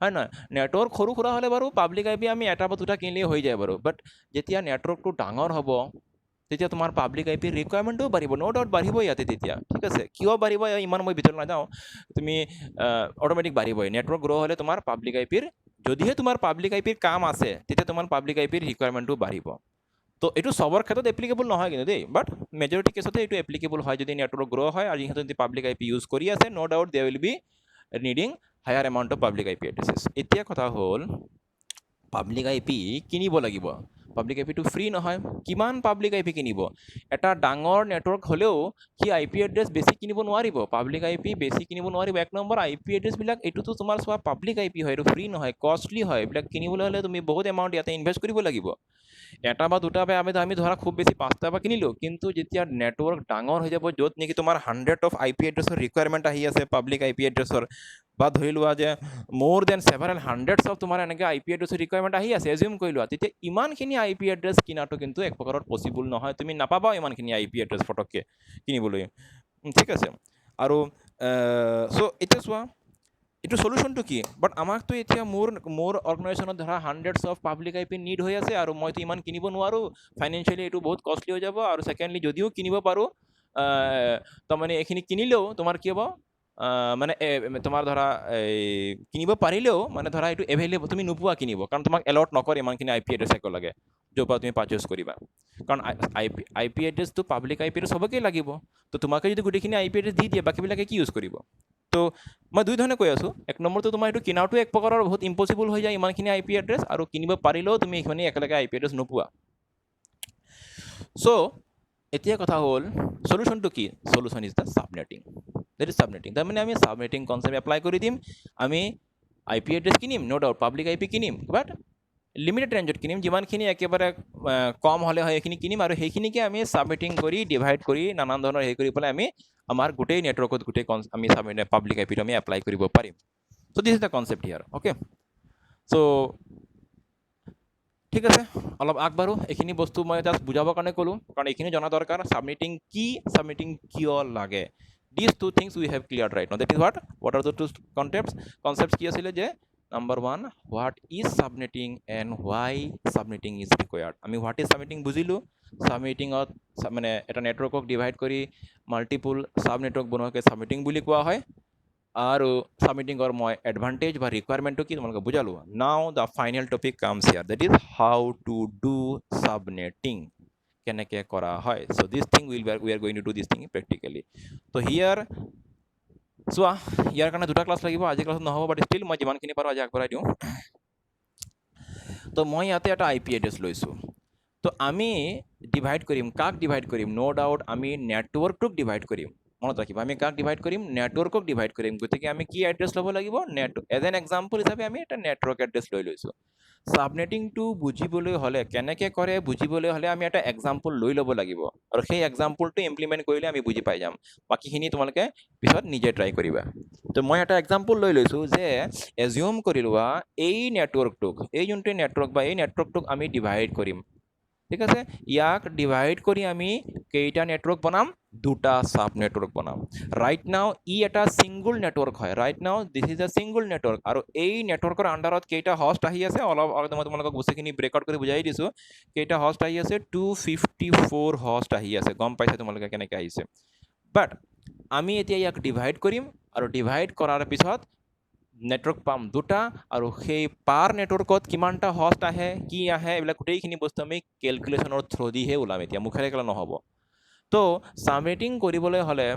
হয় নহয়। নেটৱৰ্ক সৰু সুৰা হ'লে বাৰু পাব্লিক আই পি আমি এটা বা দুটা কিনিলেই হৈ যায় বাৰু, বাট যেতিয়া নেটৱৰ্কটো ডাঙৰ হ'ব, তেতিয়া তোমাৰ পাব্লিক আই পিৰ ৰিকুৱাৰমেণ্টও বাঢ়িব, ন' ডাউট বাঢ়িব ইয়াতে তেতিয়া, ঠিক আছে। কিয় বাঢ়িব ইমান মই ভিতৰত নাযাওঁ, তুমি অট'মেটিক বাঢ়িবই, নেটৱৰ্ক গ্ৰ' হ'লে তোমাৰ পাব্লিক আই পিৰ, যদিহে তোমাৰ পাব্লিক আই পিৰ কাম আছে, তেতিয়া তোমাৰ পাব্লিক আই পিৰ ৰিকুৱাৰমেণ্টও বাঢ়িব। তো এইটো চবৰ ক্ষেত্ৰত এপ্লিকেবল নহয় কিন্তু দেই, বাট মেজৰিটি কেছতে এইটো এপ্লিকেবল হয়, যদি নেটৱৰ্ক গ্ৰ' হয় আৰু ইহঁতে যদি পাব্লিক আই পি ইউজ কৰি আছে, no' doubt they will be needing higher amount of public I P addresses. এতিয়া কথা হ'ল, পাব্লিক আই পি কিনিব লাগিব, পাব্লিক আই পিটো ফ্ৰী নহয়, কিমান পাব্লিক আই পি কিনিব, এটা ডাঙৰ নেটৱৰ্ক হ'লেও সি আই পি এড্ৰেছ বেছি কিনিব নোৱাৰিব, পাব্লিক আই পি বেছি কিনিব নোৱাৰিব। এক নম্বৰ, আই পি এড্ৰেছবিলাক এইটোতো তোমাৰ চোৱা পাব্লিক আই পি হয়, এইটো ফ্ৰী নহয়, কষ্টলি হয়, এইবিলাক কিনিবলৈ হ'লে তুমি বহুত এমাউণ্ট ইয়াতে ইনভেষ্ট কৰিব লাগিব। এটা বা দুটা আমি ধৰা খুব বেছি 5টা বা কিনিলোঁ, কিন্তু যেতিয়া নেটৱৰ্ক ডাঙৰ হৈ যাব, য'ত নেকি তোমাৰ 100 অফ আই পি এড্ৰেছৰ ৰিকুৱাৰমেণ্ট আহি আছে, পাব্লিক আই পি এড্ৰেছৰ, বা ধৰি লোৱা যে মোৰ দেন ছেভাৰেল হাণ্ড্ৰেডছ অফ তোমাৰ এনেকৈ আই পি এড্ৰেছৰ ৰিকুৱাৰমেণ্ট আহি আছে, এজিউম কৰি লোৱা, তেতিয়া ইমানখিনি আই পি এড্ৰেছ কিনাটো কিন্তু এক প্ৰকাৰত পচিবল নহয়, তুমি নাপাবা ইমানখিনি আই পি এড্ৰেছ ফটককৈ কিনিবলৈ, ঠিক আছে। আৰু চ' এতিয়া চোৱা, এইটো সলিউশ্যনটো কি, বাট আমাকতো এতিয়া মোৰ অৰ্গেনাইজেশ্যনত ধৰা hundreds of public I P need হৈ আছে, আৰু মইতো ইমান কিনিব নোৱাৰোঁ, ফাইনেন্সিয়েলি এইটো বহুত কষ্টলি হৈ যাব, আৰু ছেকেণ্ডলি যদিও কিনিব পাৰোঁ, তাৰমানে এইখিনি কিনিলেও তোমাৰ কি হ'ব, মানে তোমাৰ ধৰা এই কিনিব পাৰিলেও মানে ধৰা এইটো এভেইলেবল তুমি নোপোৱা কিনিব, কাৰণ তোমাক এলট নকৰে ইমানখিনি আই পি এড্ৰেছ একেলগে, য'ৰ পৰা তুমি পাৰচেছ কৰিবা, কাৰণ আই পি এড্ৰেছটো পাব্লিক আই পিটো চবকেই লাগিব, তো তোমাকে যদি গোটেইখিনি আই পি এড্ৰেছ দি দিয়ে, বাকীবিলাকে কি ইউজ কৰিব। তো মই দুই ধৰণে কৈ আছোঁ, এক নম্বৰটো তোমাৰ এইটো কিনাটো এক প্ৰকাৰৰ বহুত ইম্পচিবল হৈ যায় ইমানখিনি আই পি এড্ৰেছ, আৰু কিনিব পাৰিলেও তুমি এইখিনি একেলগে আই পি এড্ৰেছ নোপোৱা। চ' এতিয়া কথা হ'ল, সলিউশ্যনটো কি, solution is the subnetting, that is subnetting. তাৰমানে আমি সাবনেটিং কনচেপ্ট এপ্লাই কৰি দিম, আমি আই পি এড্ৰেছ কিনিম, ন' ডাউট পাব্লিক আই পি কিনিম, বাট লিমিটেড ৰেঞ্জত কিনিম, যিমানখিনি একেবাৰে কম হ'লে হয় সেইখিনি কিনিম, আৰু সেইখিনিকে আমি সাবনেটিং কৰি ডিভাইড কৰি নানান ধৰণৰ হেৰি কৰি পেলাই আমি আমাৰ গোটেই নেটৱৰ্কত আমি পাব্লিক আই পিটো আমি এপ্লাই কৰিব পাৰিম। So' this is the concept here, okay. So' ঠিক আছে, অলপ আগবাঢ়ো, এইখিনি বস্তু মই জাষ্ট বুজাবৰ কাৰণে ক'লোঁ, কাৰণ এইখিনি জনা দৰকাৰ, সাবনেটিং কি, সাবনেটিং কিয় লাগে, these two things we have cleared right now, that is what are the two concepts কি আছিলে, যে number 1, what is subnetting and why subnetting is required। আমি what is subnetting বুজিলোঁ, সাবনেটিঙত মানে এটা নেটৱৰ্কক ডিভাইড কৰি মাল্টিপুল সাব নেটৱৰ্ক বনোৱাকে সাবনেটিং বুলি কোৱা হয়, আৰু সাবনেটিঙৰ মই এডভান্টেজ বা ৰিকুৱাৰমেণ্টটো কি তোমালোকে বুজালোঁ। Now the final topic comes here, that is how to do subnetting, কেনেকৈ কৰা হয়। So' this thing we are going to do this thing practically. তো হিয়াৰ চোৱা, ইয়াৰ কাৰণে দুটা ক্লাছ লাগিব, আজি ক্লাছত নহ'ব, বাট ষ্টিল মই যিমানখিনি পাৰোঁ আজি আগবঢ়াই দিওঁ। তো মই ইয়াতে এটা আই পি এড্ৰেছ লৈছোঁ, তো আমি ডিভাইড কৰিম, কাক ডিভাইড কৰিম? নো ডাউট আমি নেটৱৰ্কটোক ডিভাইড কৰিম। মনত ৰাখিব, আমি কাক ডিভাইড কৰিম? নেটৱৰ্কক ডিভাইড কৰিম। গতিকে আমি কি এড্ৰেছ ল'ব লাগিব? এজ এন এক্সাম্পল হিচাপে আমি এটা নেটৱৰ্ক এড্ৰেছ লৈ লৈছোঁ। সাবনেটিংটো বুজিবলৈ হ'লে, কেনেকৈ কৰে বুজিবলৈ হ'লে আমি এটা এক্সাম্পল লৈ ল'ব লাগিব, আৰু সেই এক্সাম্পলটো ইমপ্লিমেণ্ট কৰিলে আমি বুজি পাই যাম। বাকীখিনি তোমালোকে পিছত নিজে ট্ৰাই কৰিবা। তো মই এটা এক্সাম্পল লৈ লৈছোঁ যে এজিউম কৰি লোৱা এই নেটৱৰ্কটোক, এই যোনটো নেটৱৰ্ক বা এই নেটৱৰ্কটোক আমি ডিভাইড কৰিম। ঠিক আছে, ইয়াক ডিভাইড কৰি আমি কেইটা নেটৱৰ্ক বনাম? দুটা সাব নেটৱৰ্ক বনাম। ৰাইট নাও ই এটা ছিংগুল নেটৱৰ্ক হয়। Right now this is a single network, আৰু এই নেটৱৰ্কৰ আণ্ডাৰত কেইটা হষ্ট আহি আছে? অলপ আগতে মই তোমালোকক বস্তুখিনি ব্ৰেকআউট কৰি বুজাই দিছোঁ। কেইটা হষ্ট আহি আছে? 254 হষ্ট আহি আছে। গম পাইছে তোমালোকে কেনেকৈ আহিছে? বাট আমি এতিয়া ইয়াক ডিভাইড কৰিম, আৰু ডিভাইড কৰাৰ পিছত নেটৱৰ্ক পাম দুটা, আৰু সেই পাৰ নেটৱৰ্কত কিমানটা হষ্ট আহে, কি আহে, এইবিলাক গোটেইখিনি বস্তু আমি কেলকুলেশ্যনৰ থ্ৰুদিহে ওলাম। এতিয়া মুখেৰে ক'লে নহ'ব। তো সাবনেটিং কৰিবলৈ হ'লে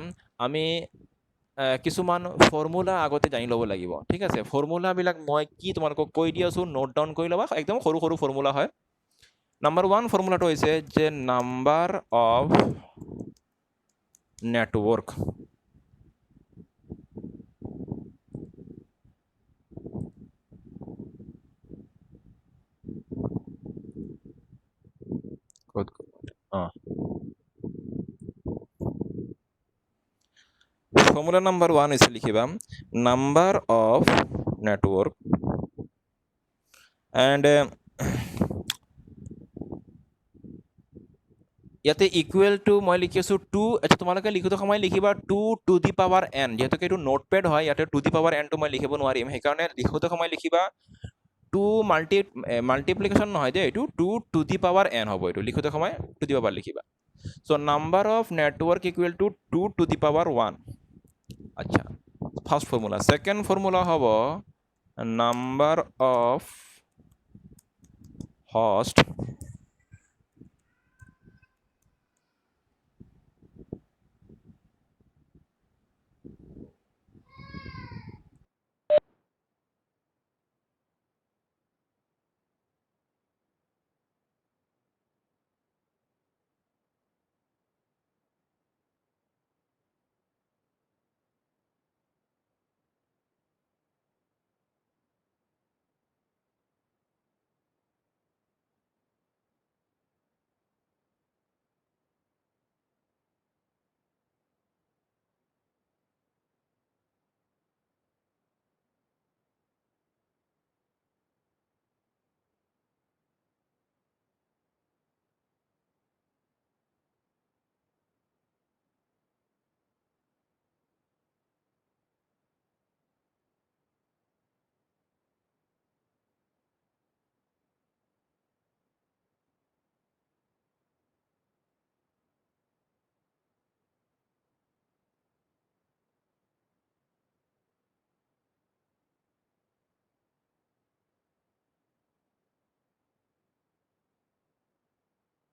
আমি কিছুমান ফৰ্মুলা আগতে জানি ল'ব লাগিব। ঠিক আছে, ফৰ্মুলাবিলাক মই কি তোমালোকক কৈ দি আছোঁ, নোট ডাউন কৰি ল'বা। একদম সৰু সৰু ফৰ্মুলা হয়। নাম্বাৰ 1 ফৰ্মুলাটো হৈছে যে number of network formula number 1 হৈছে, লিখিবা নাম্বাৰ অফ নেটৱৰ্ক এণ্ড ইয়াতে ইকুৱেল টু মই লিখি আছোঁ 2। আচ্ছা, তোমালোকে লিখোঁতে সময় লিখিবা 2 টু দি পাৱাৰ n। যিহেতুকে এইটো নোটপেড হয়, ইয়াতে 2 দি পাৱাৰ nটো মই লিখিব নোৱাৰিম, সেইকাৰণে লিখোঁতে সময় লিখিবা 2 মাল্টিপ্লিকেশ্যন নহয় দেই, এইটো 2 টু দি পাৱাৰ n হ'ব। এইটো লিখোঁতে সময় 2 দি পাৱাৰ লিখিবা। So' number of network equal to 2 to the power 1। আচ্ছা, ফাৰ্ষ্ট ফৰ্মুলা। ছেকেণ্ড ফৰ্মুলা হ'ব number of host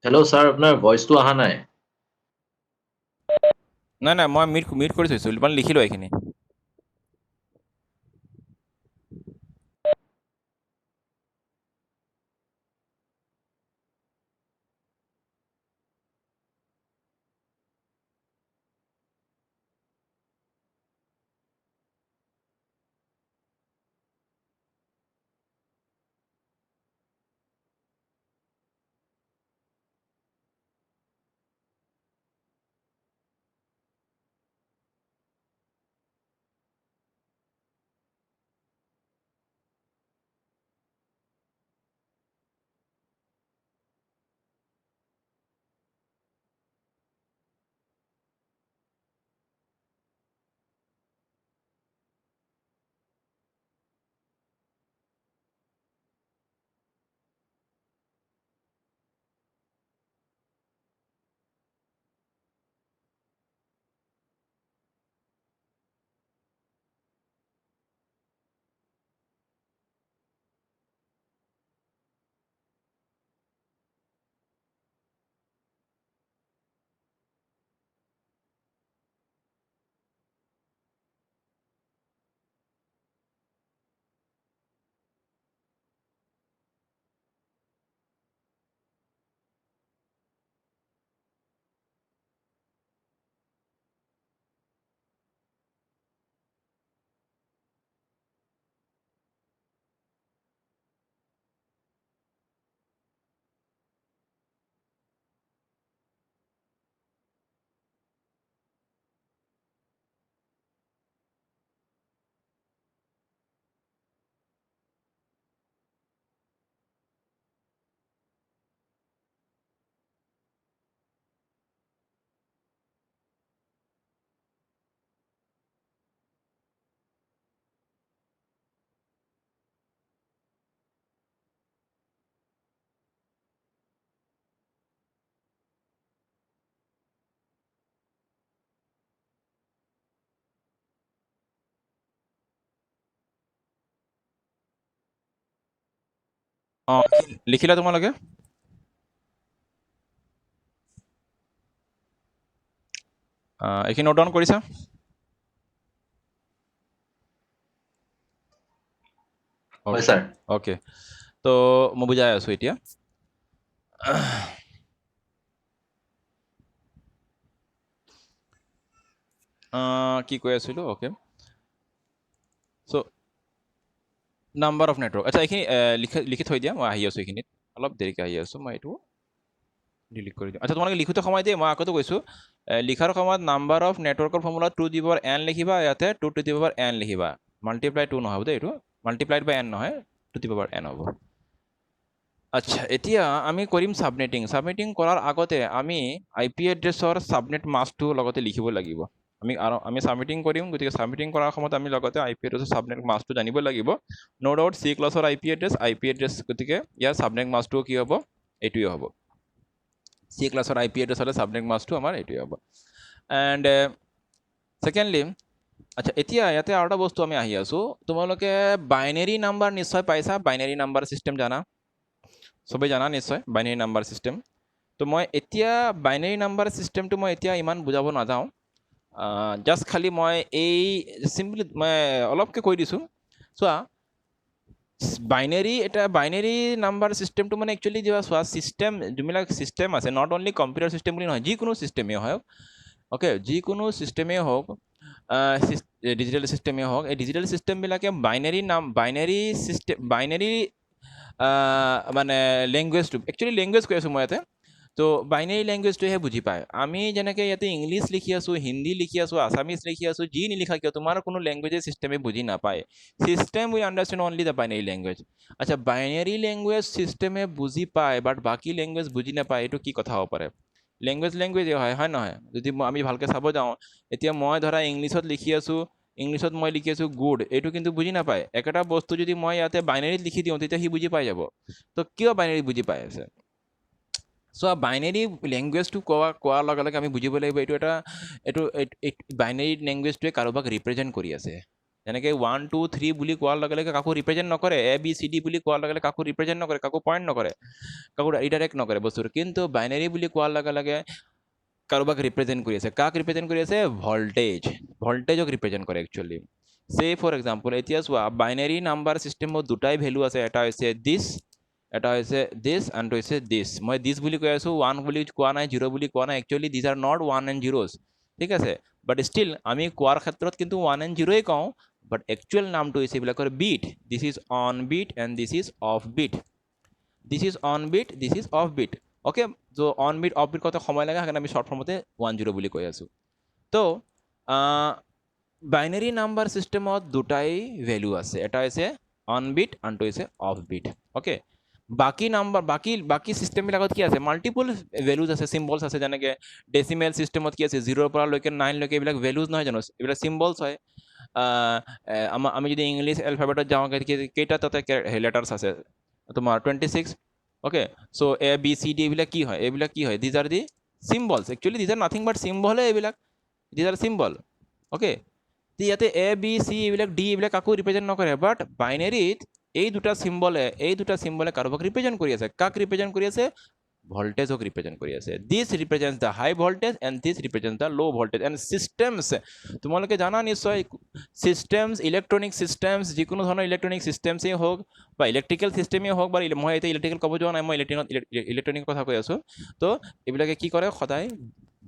hello' sir, আপোনাৰ ভইচটো অহা নাই। নাই নাই, মই মিউট কৰি থৈছোঁ, মানে লিখি লোৱা এইখিনি। অঁ লিখিলা তোমালোকে এইখিনি নোট ডাউন কৰিছা হয় ছাৰ অ'কে তো মই বুজাই আছোঁ এতিয়া কি কৈ আছিলোঁ okay so' number of network আচ্ছা এইখিনি লিখি থৈ দিয়া মই আহি আছোঁ এইখিনিত অলপ দেৰিকৈ আহি আছোঁ মই এইটো ডিলিট কৰি দিওঁ আচ্ছা তোমালোকে লিখোঁতে সময় দিয়ে মই আগতে কৈছোঁ লিখাৰ সময়ত নাম্বাৰ অফ নেটৱৰ্কৰ ফৰ্মুলা 2^n লিখিবা ইয়াতে 2^n লিখিবা মাল্টিপ্লাই 2 নহ'ব দেই এইটো মাল্টিপ্লাইড বাই n নহয় 2^n হ'ব আচ্ছা এতিয়া আমি কৰিম ছাবনেটিং কৰাৰ আগতে আমি আই পি এড্ৰেছৰ ছাবনেট মাস্কটো লগতে লিখিব লাগিব আমি ছাবমিটিং কৰিম গতিকে ছাবমিটিং কৰাৰ সময়ত আমি লগতে আই পি এড্ৰেছৰ ছাবনেট মাস্কটো জানিব লাগিব ন' ডাউট চি ক্লাছৰ আই পি এড্ৰেছ গতিকে ইয়াৰ ছাবনেট মাস্কটো কি হ'ব এইটোৱে হ'ব চি ক্লাছৰ আই পি এড্ৰেছ হ'লে ছাবনেট মাস্কটো আমাৰ এইটোৱে হ'ব এণ্ড ছেকেণ্ডলি আচ্ছা এতিয়া ইয়াতে আৰু এটা বস্তু আমি আহি আছোঁ তোমালোকে বাইনেৰী নাম্বাৰ নিশ্চয় পাইছা বাইনেৰী নাম্বাৰ ছিষ্টেম জানা চবেই জানা নিশ্চয় বাইনেৰী নাম্বাৰ ছিষ্টেম তো মই এতিয়া বাইনেৰী নাম্বাৰ ছিষ্টেমটো মই এতিয়া ইমান বুজাব নাযাওঁ জাষ্ট খালি মই এই চিম্পলি মই অলপকৈ কৈ দিছোঁ চোৱা বাইনেৰী নাম্বাৰ ছিষ্টেমটো মানে একচুৱেলি চোৱা যোনবিলাক ছিষ্টেম আছে নট অনলি কম্পিউটাৰ ছিষ্টেম বুলি নহয় যিকোনো ছিষ্টেমেই হওক অ'কে যিকোনো ছিষ্টেমেই হওক ডিজিটেল ছিষ্টেমেই হওক এই ডিজিটেল ছিষ্টেমবিলাকে বাইনেৰী মানে লেংগুৱেজটো একচুৱেলি লেংগুৱেজ কৈ আছোঁ মই ইয়াতে তো বাইনেৰী লেংগুৱেজটোহে বুজি পায় আমি যেনেকৈ ইয়াতে ইংলিছ লিখি আছোঁ হিন্দী লিখি আছোঁ আছামিজ লিখি আছোঁ যি নিলিখা কিয় তোমাৰ কোনো লেংগুৱেজে ছিষ্টেমে বুজি নাপায় system we understand only the binary language আচ্ছা বাইনেৰী লেংগুৱেজ ছিষ্টেমে বুজি পায় বাট বাকী লেংগুৱেজ বুজি নাপায় এইটো কি কথা হ'ব পাৰে লেংগুৱেজেই হয় নহয় যদি আমি ভালকৈ চাব যাওঁ এতিয়া মই ধৰা ইংলিছত লিখি আছোঁ ইংলিছত মই লিখি আছোঁ গুড এইটো কিন্তু বুজি নাপায় একেটা বস্তু যদি মই ইয়াতে বাইনেৰীত লিখি দিওঁ তেতিয়া সি বুজি পাই যাব তো কিয় বাইনেৰীত বুজি পাই আছে চ' বাইনেৰী লেংগুৱেজটো কোৱাৰ লগে লগে আমি বুজিব লাগিব এইটো বাইনেৰী লেংগুৱেজটোৱে কাৰোবাক ৰিপ্ৰেজেণ্ট কৰি আছে যেনেকৈ 1 2 3 বুলি কোৱাৰ লগে লগে কাকো ৰিপ্ৰেজেণ্ট নকৰে ABCD বুলি কোৱাৰ লগে লগে কাকো ৰিপ্ৰেজেণ্ট নকৰে কাকো পইণ্ট নকৰে কাকো ৰিডাইৰেক্ট নকৰে বস্তুটো কিন্তু বাইনেৰী বুলি কোৱাৰ লগে লগে কাৰোবাক ৰিপ্ৰেজেণ্ট কৰি আছে কাক ৰিপ্ৰেজেণ্ট কৰি আছে ভল্টেজক ৰিপ্ৰেজেণ্ট কৰে একচুৱেলি ফৰ এক্সাম্পল এতিয়া চোৱা বাইনেৰী নাম্বাৰ ছিষ্টেমত দুটাই ভেলু আছে এটা হৈছে এটা হৈছে দিছ আনটো হৈছে দিছ মই দিছ বুলি কৈ আছোঁ 1 বুলি কোৱা নাই 0 বুলি কোৱা নাই actually these are not 1 and 0s ঠিক আছে বাট ষ্টিল আমি কোৱাৰ ক্ষেত্ৰত কিন্তু 1 and 0ই কওঁ বাট একচুৱেল নামটো হৈছে এইবিলাকৰ bit this is on bit and this is off bit this is off bit okay so' on bit off bit কওঁতে সময় লাগে সেইকাৰণে আমি শ্বৰ্ট ফৰ্মতে 1 0 বুলি কৈ আছোঁ তো বাইনেৰী নাম্বাৰ ছিষ্টেমত দুটাই ভেলু আছে এটা হৈছে অন বিট আনটো হৈছে অফ বিট অ'কে বাকী ছিষ্টেমবিলাকত কি আছে মাল্টিপল ভেলুজ আছে চিম্বলছ আছে যেনেকৈ ডেচিমেল ছিষ্টেমত কি আছে 0ৰ পৰা 9লৈকে এইবিলাক ভেলুজ নহয় জানো এইবিলাক চিম্বলছ হয় আমি যদি ইংলিছ এলফাবেটত যাওঁ কেইটা তাতে লেটাৰ্ছ আছে তোমাৰ 26 অ'কে চ' ABCD এইবিলাক কি হয় these are the symbols actually these are nothing but চিম্বলহে এইবিলাক দিজ আৰ চিম্বল অ'কে ইয়াতে ABC এইবিলাক D এইবিলাক কাকো ৰিপ্ৰেজেণ্ট নকৰে বাট বাইনেৰীত এই দুটা চিম্বলে কাৰোবাক ৰিপ্ৰেজেণ্ট কৰি আছে কাক ৰিপ্ৰেজেণ্ট কৰি আছে ভল্টেজক ৰিপ্ৰেজেণ্ট কৰি আছে this represents the high voltage and this represents the low' voltage and systems তোমালোকে জানা নিশ্চয় ইলেক্ট্ৰনিক ছিষ্টেমছ যিকোনো ধৰণৰ ইলেক্ট্ৰনিক ছিষ্টেমছেই হওক বা ইলেক্ট্ৰিকেল ছিষ্টেমেই হওক বা মই এতিয়া ইলেক্ট্ৰিকেল ক'ব যোৱা নাই মই ইলেক্ট্ৰনিক কথা কৈ আছোঁ তো এইবিলাকে কি কৰে সদায়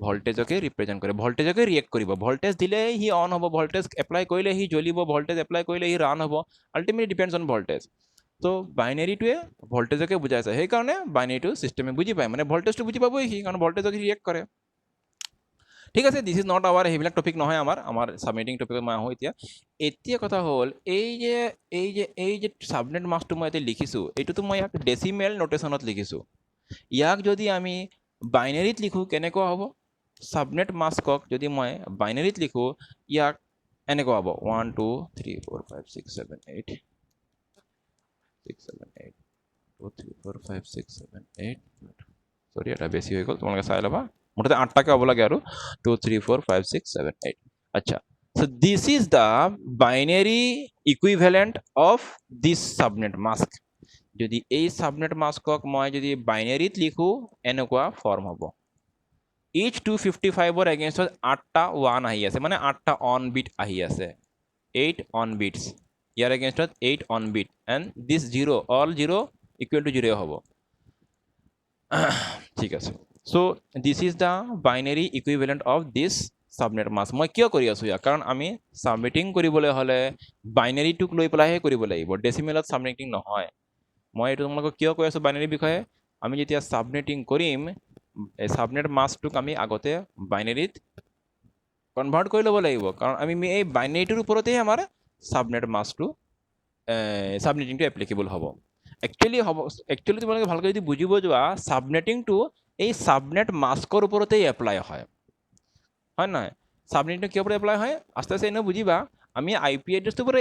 ভল্টেজকে ৰিপ্ৰেজেণ্ট কৰে ভল্টেজকে ৰিয়েক্ট কৰিব ভল্টেজ দিলে সি অন হ'ব ভল্টেজ এপ্লাই কৰিলে সি জ্বলিব ভল্টেজ এপ্লাই কৰিলে সি ৰান হ'ব আল্টিমেটলি ডিপেণ্ডছ অন ভল্টেজ তো বাইনেৰীটোৱে ভল্টেজকে বুজাইছে সেইকাৰণে বাইনেৰীটো ছিষ্টেমে বুজি পায় মানে ভল্টেজটো বুজি পাবই সি কাৰণ ভল্টেজকে ৰিয়েক্ট কৰে ঠিক আছে দিছ ইজ নট আৱাৰ সেইবিলাক টপিক নহয় আমাৰ ছাবমিটিং টপিকত মই আহোঁ এতিয়া কথা হ'ল এই যে ছাবনেট মাস্কটো মই এতিয়া লিখিছোঁ এইটোতো মই ইয়াক ডেচিমেল নটেশ্যনত লিখিছোঁ ইয়াক যদি আমি বাইনেৰীত লিখোঁ কেনেকুৱা হ'ব ছাবনেট মাস্কক যদি মই বাইনেৰীত লিখোঁ ইয়াক এনেকুৱা হ'ব 1 2 3 4 5 6 7 8 6 7 8 2 3 4 5 6 7 8 সৰি এটা বেছি হৈ গ'ল তোমালোকে চাই ল'বা মুঠতে 8টাকৈ হ'ব লাগে আৰু 2 3 4 5 6 7 8 আচ্ছা so this is the binary equivalent of this subnet mask যদি এই সাবনেট মাস্কক মই যদি বাইনাৰীত লিখো এনেকুৱা ফৰ্ম হ'ব ইচ 255 এগেইনষ্টত 8টা 1 আহি আছে মানে 8টা অন বিট আহি আছে 8 অন বিটস ইয়াৰ এগেইনষ্টত 8 on bit and this 0 all 0 equal to 0 হ'ব ঠিক আছে so this is the binary equivalent of this subnet mask মই কিয় কৰি আছো ইয়াক কাৰণ আমি সাবমিটিং কৰিবলৈ হ'লে বাইনাৰীটোক লৈ পেলাইহে কৰিব লাগিব ডেচিমেলত সাবমিটিং নহয় মই এইটো তোমালোকক কিয় কৈ আছো বাইনাৰীৰ বিষয়ে আমি যেতিয়া সাবনেটিং কৰিম এই সাবনেট মাস্কটোক আমি আগতে বাইনাৰীত কনভাৰ্ট কৰি ল'ব লাগিব কাৰণ আমি এই বাইনাৰীটোৰ ওপৰতেই আমাৰ সাবনেট মাস্কটো সাবনেটিংটো এপ্লিকেবল হ'ব একচুৱেলি তোমালোকে ভালকৈ যদি বুজিব যোৱা সাবনেটিংটো এই সাবনেট মাস্কৰ ওপৰতেই এপ্লাই হয় নহয় সাবনেটিংটো কিয় ওপৰত এপ্লাই হয় আস্তে আস্তে এনেও বুজিবা আমি আই পি এড্ৰেছটোৰ পৰা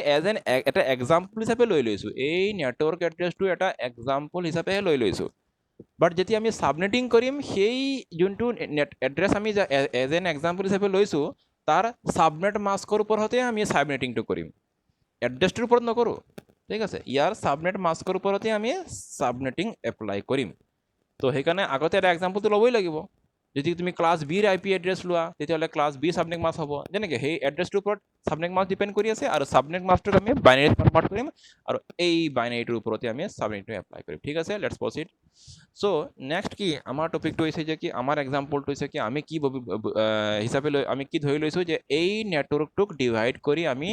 এটা এক্সাম্পল হিচাপে লৈ লৈছোঁ এই নেটৱৰ্ক এড্ৰেছটো এটা এক্সাম্পল হিচাপেহে লৈ লৈছোঁ বাট যেতিয়া আমি সাবনেটিং কৰিম সেই যোনটো এড্ৰেছ আমি এজ এন এক্সাম্পল হিচাপে লৈছোঁ তাৰ সাবনেট মাস্কৰ ওপৰতে আমি সাবনেটিংটো কৰিম এড্ৰেছটোৰ ওপৰত নকৰোঁ ঠিক আছে ইয়াৰ সাবনেট মাস্কৰ ওপৰতে আমি সাবনেটিং এপ্লাই কৰিম তো সেইকাৰণে আগতে এটা এক্সাম্পলটো ল'বই লাগিব যদি তুমি ক্লাছ বিৰ আই পি এড্ৰেছ লোৱা তেতিয়াহ'লে ক্লাছ বি সাবনেট মাস্ক হ'ব যেনেকৈ সেই এড্ৰেছটোৰ ওপৰত সাবনেট মাস্ক ডিপেণ্ড কৰি আছে আৰু সাবনেট মাস্কটোক আমি বাইনাৰীত কনভাৰ্ট কৰিম আৰু এই বাইনাৰীটোৰ ওপৰতে আমি সাবনেটটো এপ্লাই কৰিম ঠিক আছে লেটছ প্ৰচিড চ' নেক্সট কি আমাৰ টপিকটো হৈছে যে কি আমাৰ এক্সাম্পলটো হৈছে কি আমি কি হিচাপে লৈ আমি কি ধৰি লৈছোঁ যে এই নেটৱৰ্কটোক ডিভাইড কৰি আমি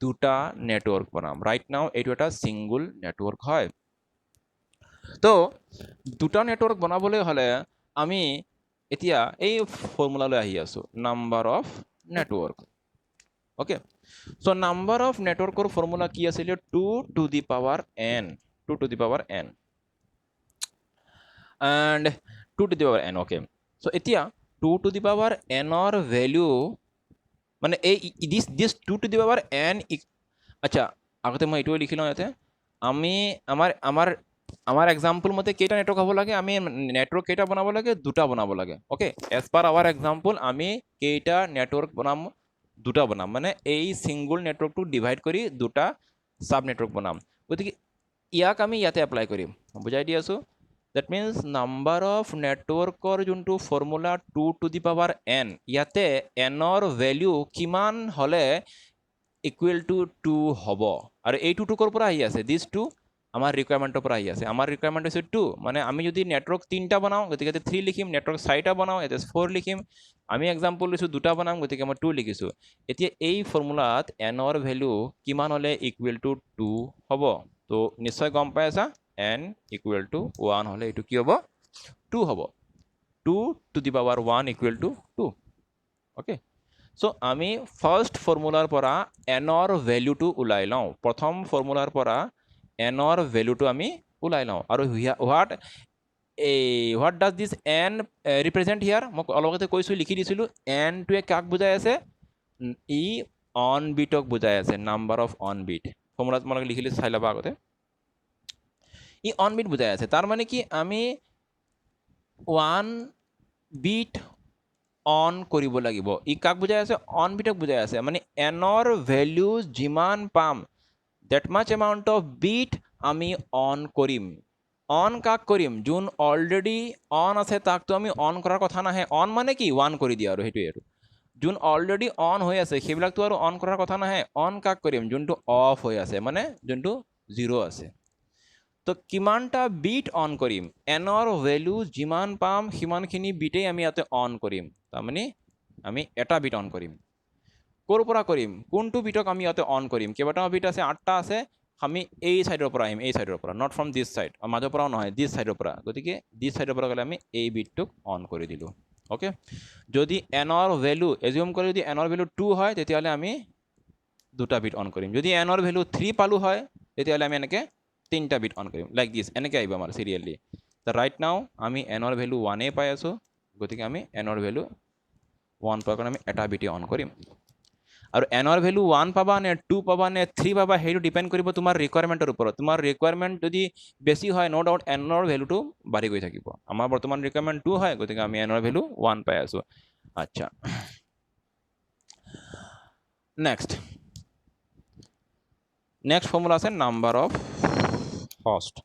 দুটা নেটৱৰ্ক বনাম ৰাইট নাও এইটো এটা ছিংগুল নেটৱৰ্ক হয় তো দুটা নেটৱৰ্ক বনাবলৈ হ'লে আমি এতিয়া এই ফৰ্মুলালৈ আহি আছোঁ number of network okay so' number of নেটৱৰ্কৰ ফৰ্মুলা কি আছিলে 2 to the power n and 2 to the power n okay so এতিয়া 2 to the power n or value মানে এই this 2 to the power n আচ্ছা আগতে মই এইটোৱে লিখি লওঁ ইয়াতে আমি আমাৰ এক্সাম্পল মতে কেইটা নেটৱৰ্ক হ'ব লাগে আমি নেটৱৰ্ক কেইটা বনাব লাগে দুটা বনাব লাগে okay as per our example আমি কেইটা নেটৱৰ্ক বনাম দুটা বনাম মানে এই ছিংগুল নেটৱৰ্কটো ডিভাইড কৰি দুটা সাব নেটৱৰ্ক বনাম গতিকে ইয়াক আমি ইয়াতে এপ্লাই কৰিম বুজাই দি আছোঁ that means number of নেটৱৰ্কৰ যোনটো formula 2 to the power n ইয়াতে nৰ ভেলিউ কিমান হ'লে ইকুৱেল টু 2 হ'ব আৰু এই 2 কৰ পৰা আহি আছে দিছ 2 আমাৰ ৰিকুৱাৰমেণ্টৰ পৰা আহি আছে আমাৰ ৰিকুৱাৰমেণ্ট হৈছে 2 মানে আমি যদি নেটৱৰ্ক 3টা বনাওঁ গতিকে 3 লিখিম নেটৱৰ্ক 4টা বনাওঁ ইয়াতে 4 লিখিম আমি এক্সাম্পল লৈছোঁ 2টা বনাম গতিকে মই 2 লিখিছোঁ এতিয়া এই ফৰ্মুলাত nৰ ভেলিউ কিমান হ'লে ইকুৱেল টু 2 হ'ব তো নিশ্চয় গম পাই আছা n ইকুৱেল টু 1 হ'লে এইটো কি হ'ব 2 হ'ব 2 to the power 1 equal to 2 okay so' আমি ফাৰ্ষ্ট ফৰ্মুলাৰ পৰা nৰ ভেলিউটো ওলাই লওঁ প্ৰথম ফৰ্মুলাৰ পৰা nৰ ভেলিউটো আমি ওলাই লওঁ আৰু what does this n represent here মই অলপ আগতে কৈছোঁ লিখি দিছিলোঁ nটোৱে কাক বুজাই আছে ই অন বিটক বুজাই আছে নাম্বাৰ অফ অন বিট ফৰ্মুলাত তোমালোকে লিখিলে চাই ল'বা আগতে ই অন বিট বুজাই আছে তাৰ মানে কি আমি 1 বিট অন কৰিব লাগিব ই কাক বুজাই আছে অন বিটক বুজাই আছে মানে nৰ ভেলিউ যিমান পাম that much amount of bit আমি অন কৰিম অন কাক কৰিম যোন অলৰেডি অন আছে তাকতো আমি অন কৰাৰ কথা নাহে অন মানে কি 1 কৰি দিয়া আৰু সেইটোৱে আৰু যোন অলৰেডি অন হৈ আছে সেইবিলাকতো আৰু অন কৰাৰ কথা নাহে অন কাক কৰিম যোনটো অফ হৈ আছে মানে যোনটো 0 আছে তো কিমানটা বিট অন কৰিম nৰ ভেলিউ যিমান পাম সিমানখিনি বিটেই আমি ইয়াতে অন কৰিম তাৰমানে আমি এটা বিট অন কৰিম ক'ৰ পৰা কৰিম কোনটো বিটক আমি ইয়াতে অন কৰিম কেইবাটাও বিট আছে 8টা আছে আমি এই সাইডৰ পৰা আহিম এই সাইডৰ পৰা নট ফ্ৰম দিছ সাইড মাজৰ পৰাও নহয় দিছ সাইডৰ পৰা গতিকে দিছ সাইডৰ পৰা গ'লে আমি এই বিটটোক অন কৰি দিলোঁ অ'কে যদি nৰ ভেলিউ এজিউম কৰি যদি nৰ ভেলিউ 2 হয় তেতিয়াহ'লে আমি দুটা বিট অন কৰিম যদি nৰ ভেলিউ 3 পালোঁ হয় তেতিয়াহ'লে আমি এনেকৈ 3টা বিট অন কৰিম লাইক দিছ এনেকৈ আহিব আমাৰ চিৰিয়েলি ৰাইট নাও আমি nৰ ভেলিউ 1 পাই আছোঁ গতিকে আমি nৰ ভেলিউ 1 পোৱাৰ কাৰণে আমি এটা বিটে অন কৰিম আৰু nৰ ভেলিউ 1 পাবা নে 2 পাবা নে 3 পাবা সেইটো ডিপেণ্ড কৰিব তোমাৰ ৰিকুৱাৰমেণ্টৰ ওপৰত তোমাৰ ৰিকুৱাৰমেণ্ট যদি বেছি হয় ন' ডাউট nৰ ভেলিউটো বাঢ়ি গৈ থাকিব আমাৰ বৰ্তমান ৰিকুৱাৰমেণ্ট 2 হয় গতিকে আমি nৰ ভেলিউ 1 পাই আছোঁ আচ্ছা নেক্সট ফৰ্মুলা আছে number of host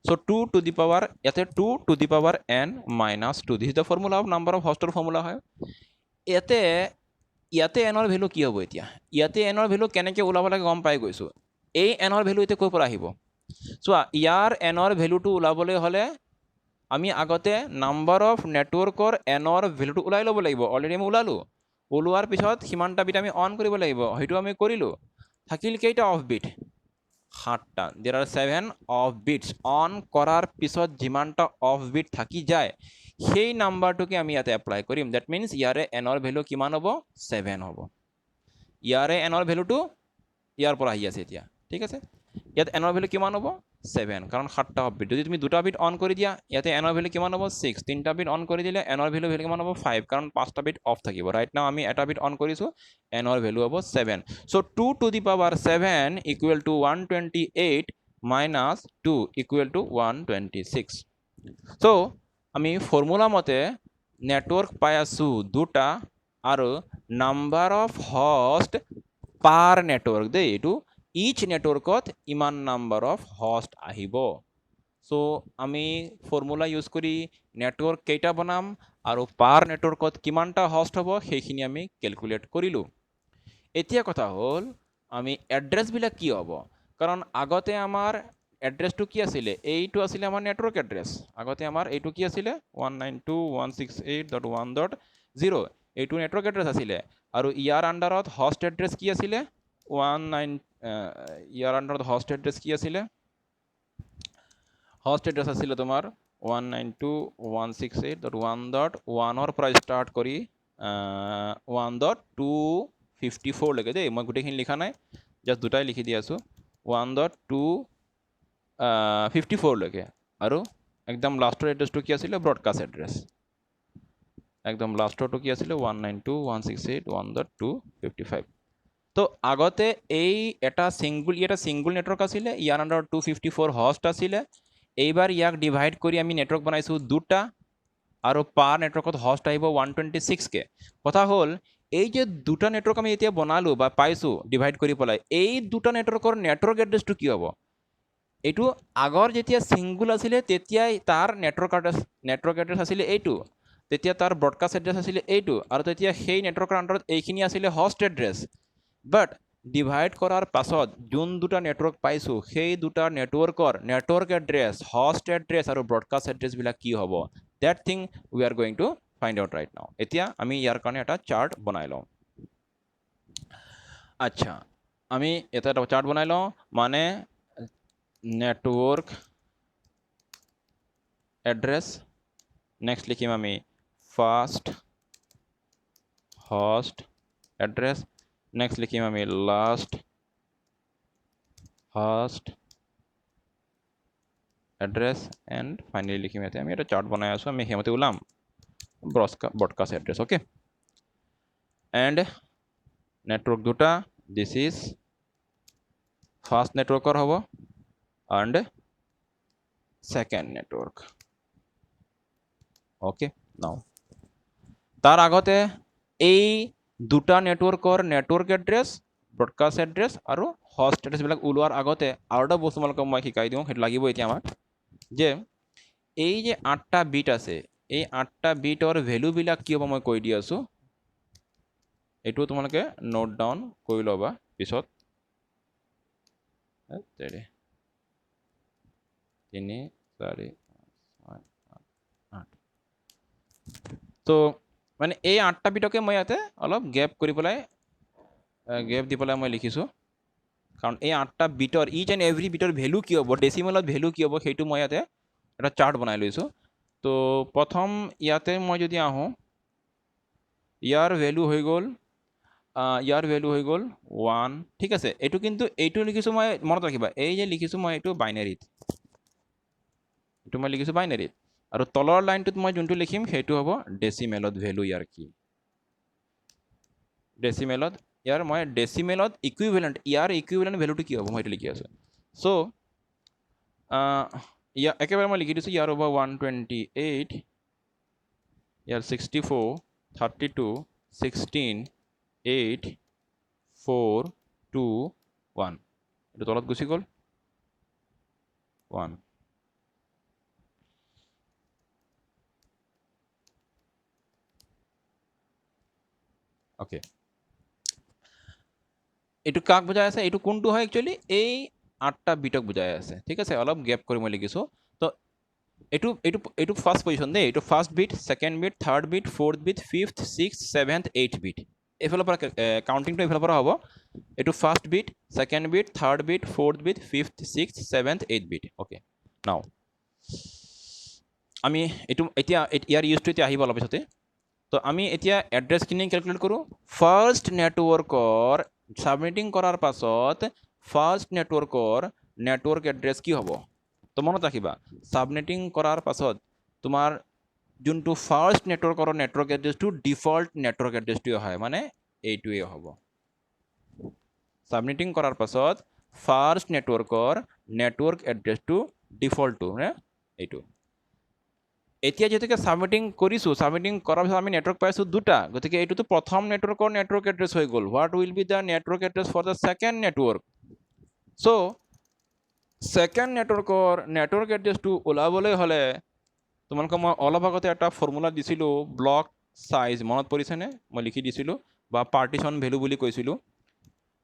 So 2 to the power ইয়াতে 2 to the power n minus 2, this is the formula of number of host formula হয়। ইয়াতে n ৰ ভ্যালু কি হ'ব এতিয়া? ইয়াতে n ৰ ভ্যালু কেনেকৈ ওলাব লাগে গম পাই গৈছো। এই n ৰ ভ্যালু এতিয়া ক'ৰ পৰা আহিব? চোৱা ইয়াৰ n ৰ ভ্যালুটো ওলাবলৈ হ'লে আমি আগতে নাম্বাৰ অফ নেটৱৰ্কৰ n ৰ ভ্যালুটো ওলাই ল'ব লাগিব। অলৰেডি আমি ওলালো, ওলোৱাৰ পিছত সিমানটা বিট আমি অন কৰিব লাগিব, সেইটো আমি কৰিলোঁ। থাকিল কেইটা অফ বিট? 7টা। দেৰ আৰ 7 অফ বিটছ। অন কৰাৰ পিছত যিমানটা অফ বিট থাকি যায় সেই নাম্বাৰটোকে আমি ইয়াতে এপ্লাই কৰিম। দ্যাট মিনছ ইয়াৰে n ৰ ভ্যালু কিমান হ'ব? 7 হ'ব। ইয়াৰে n ৰ ভ্যালুটো ইয়াৰ পৰা আহি আছে এতিয়া, ঠিক আছে। ইয়াত n ৰ ভ্যালু কিমান হ'ব? 7, কাৰণ 7টা অফ বিট। যদি তুমি 2টা বিট অন কৰি দিয়া ইয়াতে n ৰ ভ্যালু কিমান হ'ব? 6। 3টা বিট অন কৰি দিলে n ৰ ভ্যালু কিমান হ'ব? 5, কাৰণ 5টা বিট অফ থাকিব। ৰাইট নাও আমি এটা বিট অন কৰিছোঁ, n ৰ ভ্যালু হ'ব 7। So 2 to the power 7 equal to 128 minus 2 equal to 126। So আমি ফৰ্মুলা মতে নেটৱৰ্ক পাই আছো দুটা আৰু number of host per network দেই, এইটো ইচ নেটৱৰ্কত ইমান নাম্বাৰ অফ হোষ্ট আহিব। সো আমি ফৰ্মুলা ইউজ কৰি নেটৱৰ্ক কেইটা বনাম আৰু পাৰ নেটৱৰ্কত কিমানটা হোষ্ট হ'ব সেইখিনি আমি কেলকুলেট কৰিলোঁ। এতিয়া কথা হ'ল আমি এড্ৰেছবিলাক কি হ'ব, কাৰণ আগতে আমাৰ এড্ৰেছটো কি আছিলে? এইটো আছিলে আমাৰ নেটৱৰ্ক এড্ৰেছ। আগতে আমাৰ এইটো কি আছিলে? 192.168.1.0, এইটো নেটৱৰ্ক এড্ৰেছ আছিলে। আৰু ইয়াৰ আণ্ডাৰত হোষ্ট এড্ৰেছ কি আছিলে? ইয়াৰ আণ্ডাৰত হোষ্ট এড্ৰেছ কি আছিলে? হোষ্ট এড্ৰেছ আছিলে তোমাৰ 192.168.1.1 পৰা ষ্টাৰ্ট কৰি 1.254 লৈকে দেই। মই গোটেইখিনি লিখা নাই, জাষ্ট দুটাই লিখি দি আছোঁ। 1.254 লৈকে। আৰু একদম লাষ্টৰ এড্ৰেছটো কি আছিলে? Broadcast address. একদম লাষ্টৰটো কি আছিলে? 192.168.1.255। তো আগতে এই এটা সিঙ্গুল নেটৱৰ্ক আছিলে, ইয়াৰ আণ্ডাৰত 254 হোষ্ট আছিলে। এইবাৰ ইয়াক ডিভাইড কৰি আমি নেটৱৰ্ক বনাইছোঁ দুটা, আৰু পাৰ নেটৱৰ্কত হোষ্ট আহিব 126কে। কথা হ'ল এই যে দুটা নেটৱৰ্ক আমি এতিয়া বনালোঁ বা পাইছোঁ ডিভাইড কৰি পেলাই, এই দুটা নেটৱৰ্কৰ নেটৱৰ্ক এড্ৰেছটো কি হ'ব? এইটো আগৰ যেতিয়া সিঙ্গুল আছিলে তেতিয়াই তাৰ নেটৱৰ্ক এড্ৰেছ আছিলে এইটো, তেতিয়া তাৰ ব্ৰডকাষ্ট এড্ৰেছ আছিলে এইটো, আৰু তেতিয়া সেই নেটৱৰ্কৰ আণ্ডাৰত এইখিনি আছিলে হোষ্ট এড্ৰেছ। বাট ডিভাইড কৰাৰ পাছত যোন দুটা নেটৱৰ্ক পাইছোঁ সেই দুটা নেটৱৰ্কৰ নেটৱৰ্ক এড্ৰেছ, হোষ্ট এড্ৰেছ আৰু ব্ৰডকাষ্ট এড্ৰেছবিলাক কি হ'ব? That thing we R going to find out right now. এতিয়া আমি ইয়াৰ কাৰণে এটা চাৰ্ট বনাই লওঁ। আচ্ছা, আমি এটা চাৰ্ট বনাই লওঁ, মানে নেটৱৰ্ক এড্ৰেছ, নেক্সট লিখিম আমি ফাৰ্ষ্ট হোষ্ট এড্ৰেছ, নেক্সট লিখিম আমি last host address, and finally লিখিম ইয়াতে আমি এটা চাৰ্ট বনাই আছোঁ, আমি সেইমতে ওলাম broadcast address. Okay, and network দুটা, দিছ ইজ ফাৰ্ষ্ট নেটৱৰ্কৰ হ'ব এণ্ড সেকেন্ড নেটৱৰ্ক। অ'কে, নাও তাৰ আগতে এই দুটা নেটৱৰ্কৰ নেটৱৰ্ক এড্ৰেছ, ব্ৰডকাষ্ট এড্ৰেছ আৰু হোষ্ট এড্ৰেছবিলাক ওলোৱাৰ আগতে আৰু এটা বস্তু তোমালোকক মই শিকাই দিওঁ, সেইটো লাগিব এতিয়া আমাক, যে এই যে 8টা বিট আছে, এই 8টা বিটৰ ভেলুবিলাক কি হ'ব মই কৈ দি আছোঁ, এইটো তোমালোকে নোট ডাউন কৰি ল'বা পিছত। 3 4 5 8। তো মানে এই 8টা বিটকে মই ইয়াতে অলপ গেপ কৰি পেলাই গেপ দি পেলাই মই লিখিছোঁ, কাৰণ এই 8টা বিটৰ ইচ এণ্ড এভৰি বিটৰ ভেলু কি হ'ব, ডেচিমেলত ভেলু কি হ'ব সেইটো মই ইয়াতে এটা চাৰ্ট বনাই লৈছোঁ। তো প্ৰথম ইয়াতে মই যদি আহোঁ, ইয়াৰ ভেলু হৈ গ'ল 1, ঠিক আছে। এইটো কিন্তু এইটো লিখিছোঁ মই, মনত ৰাখিবা এই যে লিখিছোঁ মই এইটো বাইনেৰীত, এইটো মই লিখিছোঁ বাইনেৰীত, আৰু তলৰ লাইনটোত মই যোনটো লিখিম সেইটো হ'ব ডেচিমেলত ভেলু। ইয়াৰ কি ডেচিমেলত, ইয়াৰ মই ডেচিমেলত ইকুইভেলেণ্ট, ইয়াৰ ইকুইভেলেণ্ট ভেলুটো কি হ'ব মই এইটো লিখি আছোঁ। চ' ইয়াৰ একেবাৰে মই লিখি দিছোঁ, ইয়াৰ হ'ব 128, ইয়াৰ 64, 32, 16, 8, 4, 2, 1, এইটো তলত গুচি গ'ল 1। ওকে এইটো কাক বুজাই আছে এইটো কোনটো হয় একচুৱেলি এই 8টা বিটক বুজাই আছে ঠিক আছে অলপ গেপ কৰি মই লিখিছোঁ তো এইটো এইটো এইটো ফাৰ্ষ্ট পজিশ্যন দেই এইটো first bit second bit third bit fourth bit fifth six seventh eighth bit এইফালৰ পৰা কাউণ্টিংটো এইফালৰ পৰা হ'ব এইটো first bit second bit third bit fourth bit fifth six seventh eighth bit okay now আমি এইটো এতিয়া ইয়াৰ ইউজটো এতিয়া আহিব অলপ পিছতে তো আমি এতিয়া এড্ৰেছখিনি কেলকুলেট কৰোঁ ফাৰ্ষ্ট নেটৱৰ্কৰ ছাবমিটিং কৰাৰ পাছত ফাৰ্ষ্ট নেটৱৰ্কৰ নেটৱৰ্ক এড্ৰেছ কি হ'ব তো মনত ৰাখিবা ছাবমিটিং কৰাৰ পাছত তোমাৰ যোনটো ফাৰ্ষ্ট নেটৱৰ্কৰ নেটৱৰ্ক এড্ৰেছটো ডিফল্ট নেটৱৰ্ক এড্ৰেছটোৱে হয় মানে এইটোৱে হ'ব ছাবমিটিং কৰাৰ পাছত ফাৰ্ষ্ট নেটৱৰ্কৰ নেটৱৰ্ক এড্ৰেছটো ডিফল্টটো নে এইটো এতিয়া যেহেতুকে ছাবমিটিং কৰিছোঁ ছাবমিটিং কৰাৰ পিছত আমি নেটৱৰ্ক পাইছোঁ দুটা গতিকে এইটোতো প্ৰথম নেটৱৰ্কৰ নেটৱৰ্ক এড্ৰেছ হৈ গ'ল what will be the network address for the second network so' second নেটৱৰ্কৰ নেটৱৰ্ক এড্ৰেছটো ওলাবলৈ হ'লে তোমালোকক মই অলপ আগতে এটা ফৰ্মুলা দিছিলোঁ ব্লক চাইজ মনত পৰিছেনে মই লিখি দিছিলোঁ বা পাৰ্টিশ্যন ভেলু বুলি কৈছিলোঁ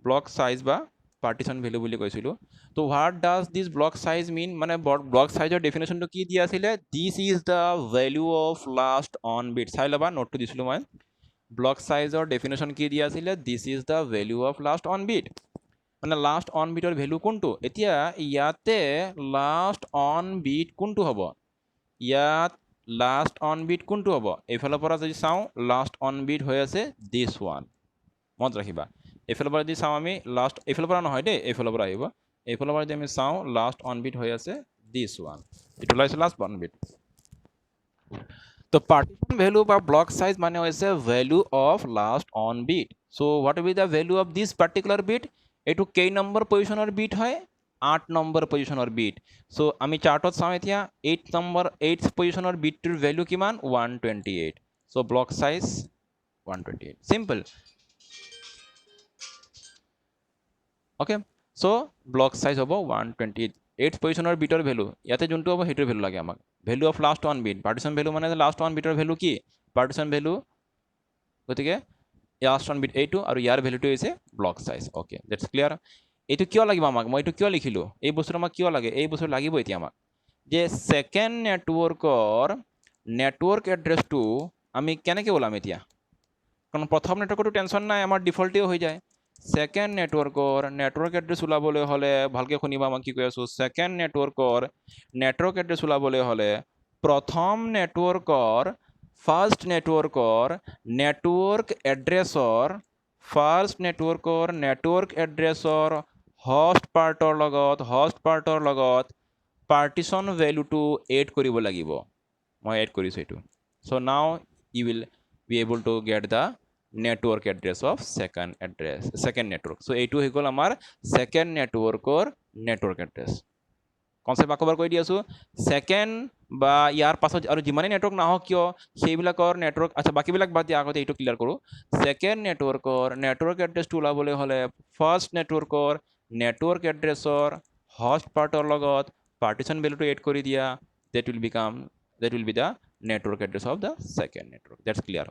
ব্লক চাইজ বা পাৰ্টিশ্যন ভেলু বুলি কৈছিলোঁ তো what does this block size mean মানে ব্লক চাইজৰ ডেফিনেশ্যনটো কি দিয়া আছিলে this is the value of last on bit চাই ল'বা নোটটো দিছিলোঁ মই ব্লক চাইজৰ ডেফিনেশ্যন কি দিয়া আছিলে this is the value of last on bit মানে লাষ্ট অন বিটৰ ভেলু কোনটো এতিয়া ইয়াতে লাষ্ট অন বিট কোনটো হ'ব ইয়াত লাষ্ট অন বিট কোনটো হ'ব এইফালৰ পৰা যদি চাওঁ লাষ্ট অন বিট হৈ আছে দিছ ওৱান মনত ৰাখিবা এইফালৰ পৰা যদি চাওঁ আমি লাষ্ট এইফালৰ পৰা নহয় দেই এইফালৰ পৰা আহিব এইফালৰ পৰা যদি আমি চাওঁ লাষ্ট অন বিট হৈ আছে দিছ ওৱান এইটো ওলাইছে লাষ্ট অন বিট তো পাৰ্টিশ্যন ভেলু বা ব্লক চাইজ মানে হৈছে value of last on bit so' what will be the value of this particular bit এইটো কেই নম্বৰ পজিশ্যনৰ বিট হয় 8 নম্বৰ পজিশ্যনৰ বিট চ' আমি চাৰ্টত চাওঁ এতিয়া 8th পজিশ্যনৰ বিটটোৰ ভেলু কিমান 128 so' block size 128 simple okay so' block size হ'ব 128 8th পজিশ্যনৰ বিটৰ ভেলু ইয়াতে যোনটো হ'ব সেইটোৰ ভেলু লাগে আমাক value of last on bit partition value মানে লাষ্ট অন বিটৰ ভেলু কি পাৰ্টিশ্যন ভেলু গতিকে লাষ্ট অন বিট এইটো আৰু ইয়াৰ ভেলুটো হৈছে block size okay that's clear এইটো কিয় লাগিব আমাক মই এইটো কিয় লিখিলোঁ এই বস্তুটো আমাক কিয় লাগে এই বস্তু লাগিব এতিয়া আমাক যে ছেকেণ্ড নেটৱৰ্কৰ নেটৱৰ্ক এড্ৰেছটো আমি কেনেকৈ ওলাম এতিয়া কাৰণ প্ৰথম নেটৱৰ্কটো টেনশ্যন নাই আমাৰ ডিফল্টেও হৈ যায় ছেকেণ্ড নেটৱৰ্কৰ নেটৱৰ্ক এড্ৰেছ ওলাবলৈ হ'লে ভালকৈ শুনিবা মই কি কৈ আছোঁ ছেকেণ্ড নেটৱৰ্কৰ নেটৱৰ্ক এড্ৰেছ ওলাবলৈ হ'লে প্ৰথম নেটৱৰ্কৰ ফাৰ্ষ্ট নেটৱৰ্কৰ নেটৱৰ্ক এড্ৰেছৰ হষ্ট পাৰ্টৰ লগত পাৰ্টিশ্যন ভেলুটো এড কৰিব লাগিব মই এড কৰিছোঁ এইটো so' now you will be able to get the network address of second network so' এইটো হৈ গ'ল আমাৰ ছেকেণ্ড নেটৱৰ্কৰ নেটৱৰ্ক এড্ৰেছ কনচেপ্ট আকৌ এবাৰ কৈ দি আছোঁ ছেকেণ্ড বা ইয়াৰ পাছত আৰু যিমানেই নেটৱৰ্ক নাহক কিয় সেইবিলাকৰ নেটৱৰ্ক আচ্ছা বাকীবিলাক বাদ দিয়া আগতে এইটো ক্লিয়াৰ কৰোঁ ছেকেণ্ড নেটৱৰ্কৰ নেটৱৰ্ক এড্ৰেছটো ওলাবলৈ হ'লে ফাৰ্ষ্ট নেটৱৰ্কৰ নেটৱৰ্ক এড্ৰেছৰ হষ্ট পাৰ্টৰ লগত পাৰ্টিশ্যন ভেলুটো এড কৰি দিয়া that will be the network address of the second network that's clear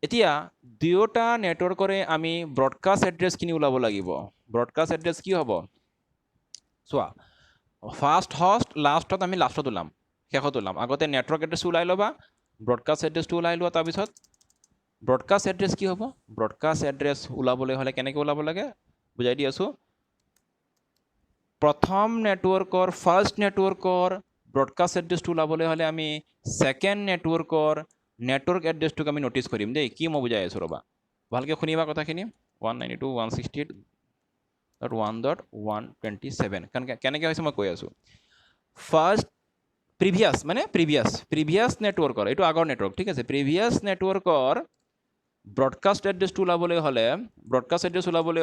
এতিয়া দুয়োটা নেটৱৰ্কৰে আমি ব্ৰডকাষ্ট এড্ৰেছখিনি ওলাব লাগিব ব্ৰডকাষ্ট এড্ৰেছ কি হ'ব চোৱা ফাৰ্ষ্ট হষ্ট লাষ্টত আমি লাষ্টত ওলাম শেষত ওলাম আগতে নেটৱৰ্ক এড্ৰেছটো ওলাই ল'বা ব্ৰডকাষ্ট এড্ৰেছটো ওলাই লোৱা তাৰপিছত ব্ৰডকাষ্ট এড্ৰেছ কি হ'ব ব্ৰডকাষ্ট এড্ৰেছ ওলাবলৈ হ'লে কেনেকৈ ওলাব লাগে বুজাই দি আছোঁ প্ৰথম নেটৱৰ্কৰ ফাৰ্ষ্ট নেটৱৰ্কৰ ব্ৰডকাষ্ট এড্ৰেছটো ওলাবলৈ হ'লে আমি ছেকেণ্ড নেটৱৰ্কৰ নেটৱৰ্ক এড্ৰেছটোক আমি ন'টিচ কৰিম দেই কি মই বুজাই আছোঁ ৰ'বা ভালকৈ শুনিবা কথাখিনি 192.168.1.127 কেনেকৈ হৈছে মই কৈ আছোঁ ফাৰ্ষ্ট প্ৰিভিয়াছ নেটৱৰ্কৰ এইটো আগৰ নেটৱৰ্ক ঠিক আছে প্ৰিভিয়াছ নেটৱৰ্কৰ ব্ৰডকাষ্ট এড্ৰেছটো ওলাবলৈ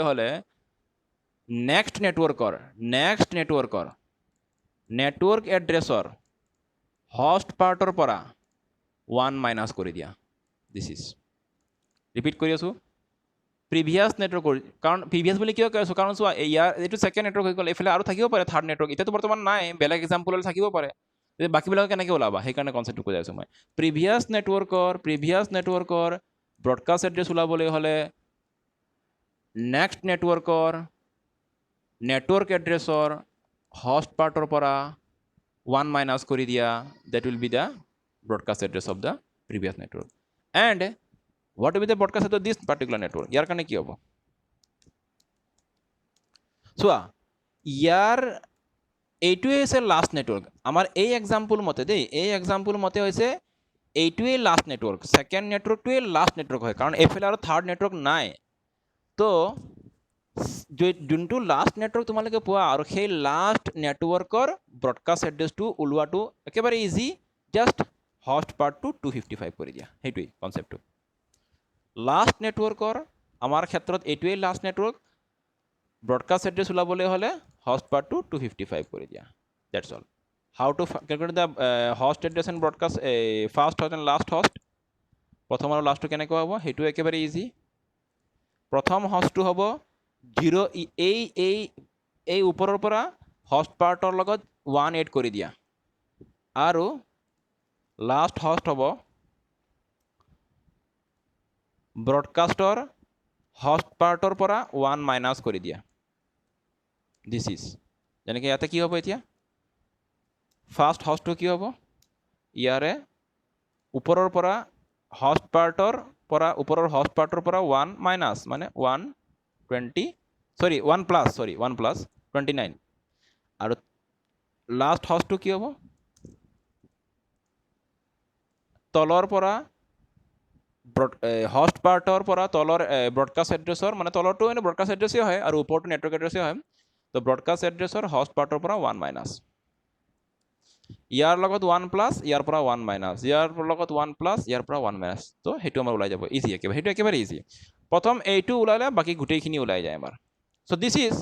হ'লে নেক্সট নেটৱৰ্কৰ নেটৱৰ্ক এড্ৰেছৰ হষ্ট পাৰ্টৰ পৰা 1 মাইনাছ কৰি দিয়া দিছ ইজ ৰিপিট কৰি আছোঁ প্ৰিভিয়াছ নেটৱৰ্কৰ কাৰণ প্ৰিভিয়াছ বুলি কিয় কৈ আছোঁ কাৰণ চোৱা ইয়াৰ এইটো ছেকেণ্ড নেটৱৰ্ক হৈ গ'ল এইফালে আৰু থাকিব পাৰে থাৰ্ড নেটৱৰ্ক এতিয়াতো বৰ্তমান নাই বেলেগ এক্সাম্পল থাকিব পাৰে বাকীবিলাক কেনেকৈ ওলাবা সেইকাৰণে কনচেপ্টটো কৈ আছোঁ মই প্ৰিভিয়াছ নেটৱৰ্কৰ ব্ৰডকাষ্ট এড্ৰেছ ওলাবলৈ হ'লে নেক্সট নেটৱৰ্ক এড্ৰেছৰ host পাৰ্টৰ পৰা 1 মাইনাছ কৰি দিয়া, that will be the broadcast address of the previous network. And what will be the broadcast address of this particular network? ইয়াৰ কাৰণে কি হ'ব? চোৱা, ইয়াৰ এইটোৱে হৈছে লাষ্ট নেটৱৰ্ক। আমাৰ এই এক্সাম্পল মতে দেই, এই এক্সাম্পল মতে হৈছে এইটোৱে লাষ্ট নেটৱৰ্ক, ছেকেণ্ড নেটৱৰ্কটোৱে লাষ্ট নেটৱৰ্ক হয়, কাৰণ এইফালে আৰু থাৰ্ড নেটৱৰ্ক নাই। তো যোনটো লাষ্ট নেটৱৰ্ক তোমালোকে পোৱা আৰু সেই লাষ্ট নেটৱৰ্কৰ ব্ৰডকাষ্ট এড্ৰেছটো ওলোৱাটো একেবাৰে ইজি, জাষ্ট host পাৰ্টটো 255 কৰি দিয়া, সেইটোৱেই কনচেপ্টটো। লাষ্ট নেটৱৰ্কৰ আমাৰ ক্ষেত্ৰত এইটোৱেই লাষ্ট নেটৱৰ্ক, ব্ৰডকাষ্ট এড্ৰেছ ওলাবলৈ হ'লে host পাৰ্টটো 255 কৰি দিয়া, that's all. How to calculate the host address and broadcast first host and last host? প্ৰথম আৰু লাষ্টটো কেনেকৈ হ'ব সেইটো একেবাৰে ইজি। প্ৰথম হষ্টটো হ'ব 0, এই ওপৰৰ পৰা host পাৰ্টৰ লগত 1 এড কৰি দিয়া, আৰু লাষ্ট host হ'ব ব্ৰডকাষ্টৰ host পাৰ্টৰ পৰা 1 মাইনাছ কৰি দিয়া। দিছ ইজ, যেনেকৈ ইয়াতে কি হ'ব এতিয়া, ফাৰ্ষ্ট হষ্টটো কি হ'ব, ইয়াৰে ওপৰৰ পৰা host পাৰ্টৰ পৰা 1 মাইনাছ মানে 1 প্লাছ 29, আৰু লাষ্ট হষ্টটো কি হ'ব, তলৰ পৰা host পাৰ্টৰ পৰা তলৰ ব্ৰডকাষ্ট এড্ৰেছৰ, মানে তলৰটো মানে ব্ৰডকাষ্ট এড্ৰেছেই হয় আৰু ওপৰটো নেটৱৰ্ক এড্ৰেছেই হয়, তো ব্ৰডকাষ্ট এড্ৰেছৰ host পাৰ্টৰ পৰা 1 মাইনাছ, ইয়াৰ লগত 1 প্লাছ, ইয়াৰ পৰা 1 মাইনাছ, ইয়াৰ লগত 1 প্লাছ, ইয়াৰ পৰা 1 মাইনাছ, তো সেইটো আমাৰ ওলাই যাব ইজি, একেবাৰে সেইটো একেবাৰে ইজি। প্ৰথম এইটো ওলালে বাকী গোটেইখিনি ওলাই যায় আমাৰ। চ' দিছ ইজ,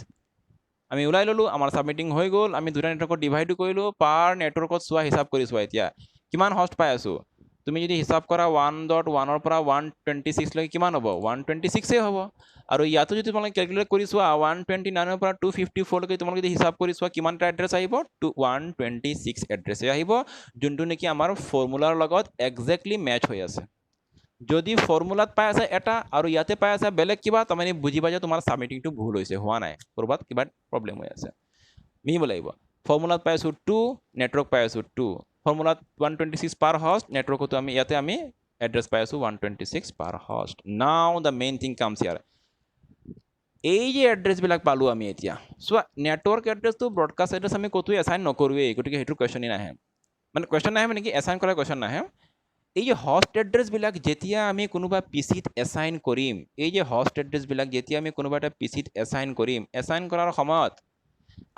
আমি ওলাই ল'লোঁ, আমাৰ ছাবমিটিং হৈ গ'ল, আমি দুটা নেটৱৰ্কত ডিভাইডো কৰিলোঁ, পাৰ নেটৱৰ্কত চোৱা হিচাপ কৰি চোৱা এতিয়া কিমান হষ্ট পাই আছোঁ। তুমি যদি হিচাপ কৰা 1.1 পৰা 126 লৈকে কিমান হ'ব, 126 হ'ব। আৰু ইয়াতো যদি তোমালোকে কেলকুলেট কৰি চোৱা 129 পৰা 254 লৈকে তোমালোকে যদি হিচাপ কৰি চোৱা কিমানটা এড্ৰেছ আহিব, 126 এড্ৰেছে আহিব, যোনটো নেকি আমাৰ ফৰ্মুলাৰ লগত একজেক্টলি মেচ হৈ আছে। যদি ফৰ্মুলাত পাই আছে এটা আৰু ইয়াতে পাই আছে বেলেগ কিবা, তাৰমানে বুজিবা যে তোমাৰ ছাবমিটিংটো ভুল হৈছে, হোৱা নাই, ক'ৰবাত কিবা প্ৰব্লেম হৈ আছে, মিলিব লাগিব। ফৰ্মুলাত পাই আছোঁ 2, নেটৱৰ্ক পাই আছোঁ 2, ফৰ্মুলাত 126 পাৰ হষ্ট, নেটৱৰ্কতো ইয়াতে আমি এড্ৰেছ পাই আছোঁ 126 পাৰ হষ্ট। নাও দ্য মেইন থিং কামছ হিয়াৰ, এই যে এড্ৰেছবিলাক পালোঁ আমি এতিয়া, চোৱা নেটৱৰ্ক এড্ৰেছটো ব্ৰডকাষ্ট এড্ৰেছ আমি ক'তো এছাইন নকৰোঁৱেই, গতিকে সেইটো কুৱেশ্যনেই নাহে, মানে কুৱেশ্যন নাহে মানে কি, এছাইন কৰা কুৱেশ্যন নাহে। এই যে হষ্ট এড্ৰেছবিলাক যেতিয়া আমি কোনোবা পিচিত এছাইন কৰিম, এই যে হষ্ট এড্ৰেছবিলাক যেতিয়া আমি কোনোবা এটা পিচিত এছাইন কৰিম, এছাইন কৰাৰ সময়ত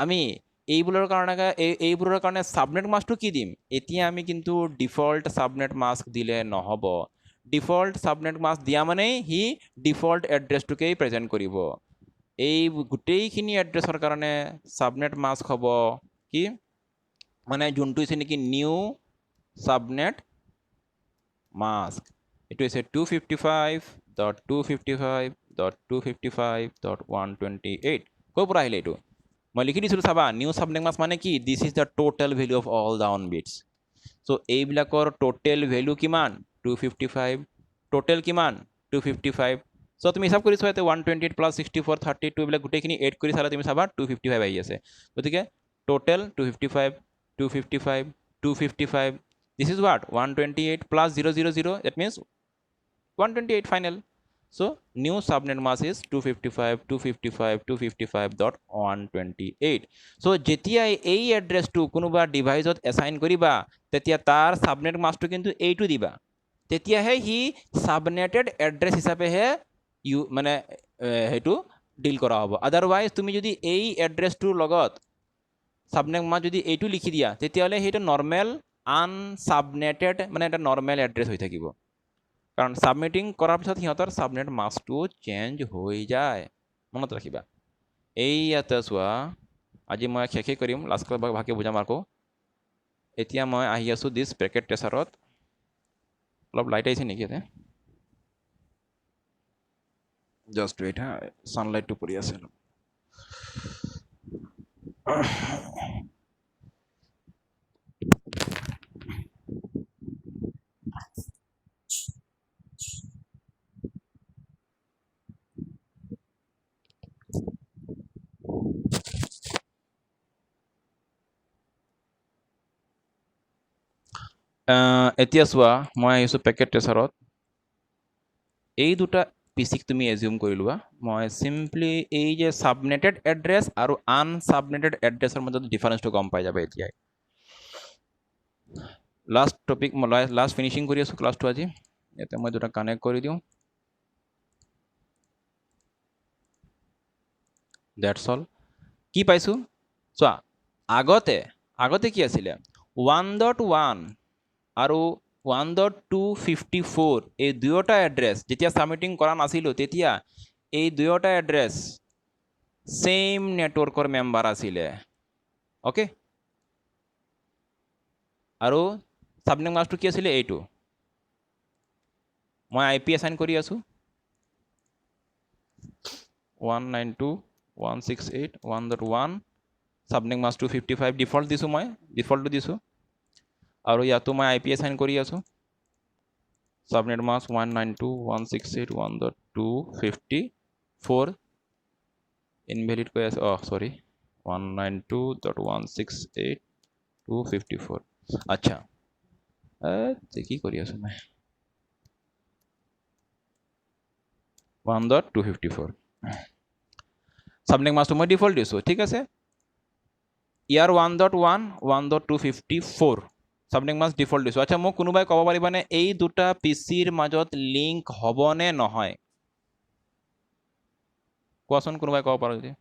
আমি এইবোৰৰ কাৰণে ছাবনেট মাস্কটো কি দিম, এতিয়া আমি কিন্তু ডিফল্ট ছাবনেট মাস্ক দিলে নহ'ব। ডিফল্ট ছাবনেট মাস্ক দিয়া মানেই সি ডিফল্ট এড্ৰেছটোকেই প্ৰেজেণ্ট কৰিব। এই গোটেইখিনি এড্ৰেছৰ কাৰণে ছাবনেট মাস্ক হ'ব কি, মানে যোনটো হৈছে নেকি নিউ ছাবনেট মাস্ক, এইটো হৈছে 255.255.255.128। ক'ৰ পৰা আহিলে এইটো, মই লিখি দিছিলোঁ চাবা, নিউ ছাবনেট মাস্ক মানে কি, this is the total value of all the on bits. So' এইবিলাকৰ টোটেল ভেলু কিমান, 255, টোটেল কিমান 255। চ' তুমি হিচাপ কৰি চোৱা, 128 প্লাছ 64 32 এইবিলাক গোটেইখিনি এড কৰি চালে তুমি চাবা 255 আহি আছে, গতিকে total 255, this is what 128 plus 000, that means 128 final. So new subnet mask is 255.255.128. so যেতিয়া এই এড্ৰেছটো কোনোবা ডিভাইচত এছাইন কৰিবা, তেতিয়া তাৰ সাবনেট মাস্কটো কিন্তু এইটো দিবা, তেতিয়াহে সি সাবনেটেড এড্ৰেছ হিচাপেহে মানে সেইটো ডিল কৰা হ'ব। আদাৰৱাইজ তুমি যদি এই এড্ৰেছটোৰ লগত সাবনেট মাস্ক যদি এইটো লিখি দিয়া, তেতিয়াহ'লে সেইটো নৰ্মেল আনসাবনেটেড মানে এটা নৰ্মেল এড্ৰেছ হৈ থাকিব, কাৰণ ছাবমিটিং কৰাৰ পিছত সিহঁতৰ ছাবনেট মাস্কটো চেঞ্জ হৈ যায়, মনত ৰাখিবা। এই ইয়াতে চোৱা, আজি মই শেষেই কৰিম, লাষ্ট ক্লাছ ভালকৈ বুজাম আকৌ। এতিয়া মই আহি আছোঁ দিছ পেকেট ট্ৰেচাৰত, অলপ লাইট আহিছে নেকি ইয়াতে, জাষ্ট ৱেইট হা, ছানলাইটটো পৰি আছে। এতিয়া চোৱা মই আহিছোঁ পেকেট ট্ৰেচাৰত এই দুটা পিচিক তুমি এজিউম কৰি লোৱা মই চিম্পলি এই যে সাবনেটেড এড্ৰেছ আৰু আনসাবনেটেড এড্ৰেছৰ মাজত ডিফাৰেন্সটো গম পাই যাবা এতিয়াই লাষ্ট টপিক মই লাষ্ট ফিনিশিং কৰি আছোঁ ক্লাছটো আজি ইয়াতে মই দুটা কানেক্ট কৰি দিওঁ দ্যাটছ অল কি পাইছোঁ চোৱা আগতে কি আছিলে 1.1 আৰু 1.254 এই দুয়োটা এড্ৰেছ যেতিয়া সাবমিটিং কৰা নাছিলোঁ তেতিয়া এই দুয়োটা এড্ৰেছ সেম নেটৱৰ্কৰ মেম্বাৰ আছিলে ওকে আৰু সাবনেট মাস্কটো কি আছিলে এইটো মই আইপি এছাইন কৰি আছোঁ 192.168.1.1 সাবনেট মাস্ক 255 ডিফল্ট দিছোঁ মই ডিফল্টটো দিছোঁ আৰু ইয়াতো মই আইপি এছাইন কৰি আছোঁ সাবনেট মাস্ক 192.168.1.254 ইনভ্যালিড কৈ আছে সৰি 192.168.254 আচ্ছা কি কৰি আছোঁ মই 1.254 সাবনেট মাস্কটো মই ডিফল্ট দিছোঁ ঠিক আছে ইয়াৰ 1.1 1.254 সাবনেট মাস্ক ডিফল্ট দিছোঁ আচ্ছা মোক কোনোবাই ক'ব পাৰিবানে এই দুটা পিচিৰ মাজত লিংক হ'বনে নহয় কোৱাচোন কোনোবাই ক'ব পাৰো যদি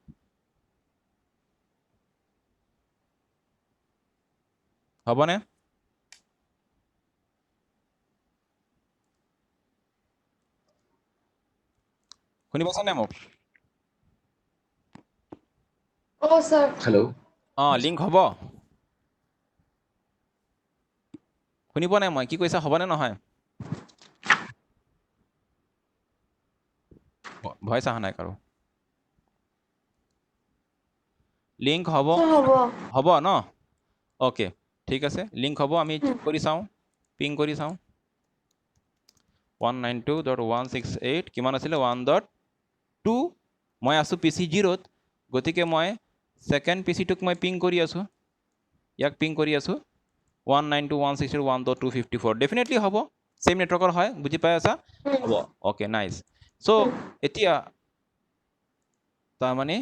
হ'বনে শুনি পাইছানে মোক sir. Hello. লিংক হ'ব শুনি পোৱা নাই মই কি কৈছা হ'বনে নহয় ভইচ অহা নাই কাৰো লিংক হ'ব Sir, হ'ব ন ওকে ঠিক আছে লিংক হ'ব আমি চেক কৰি চাওঁ পিং কৰি চাওঁ 192.168 কিমান আছিলে 1.2 মই আছোঁ PC 0ত গতিকে মই সেকেন্ড পিচিটোক মই পিং কৰি আছোঁ ইয়াক পিং কৰি আছোঁ 192.168.1.254 ডেফিনেটলি হ'ব সেম নেটৱৰ্কৰ হয় বুজি পাই আছা হ'ব ওকে নাইস সো এতিয়া তাৰমানে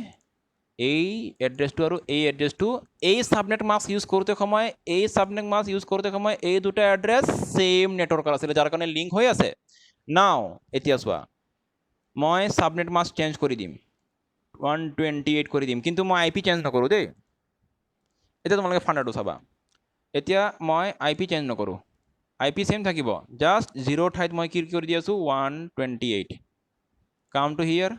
এই এড্ৰেছটো আৰু এই এড্ৰেছটো এই সাবনেট মাস্ক ইউজ কৰোঁতে সময় এই সাবনেট মাস্ক ইউজ কৰোঁতে সময় এই দুটা এড্ৰেছ সেম নেটৱৰ্কৰ আছিলে যাৰ কাৰণে লিংক হৈ আছে নাও এতিয়া চোৱা মই সাবনেট মাস্ক চেঞ্জ কৰি দিম 128 কৰি দিম কিন্তু মই আইপি চেঞ্জ নকৰোঁ দেই এতিয়া তোমালোকে ফাণ্ডাৰটো চাবা এতিয়া মই আইপি চেঞ্জ নকৰোঁ আইপি সেম থাকিব জাষ্ট 0 ঠাইত মই কি কৰি দি আছোঁ 128 কাম টু হিয়াৰ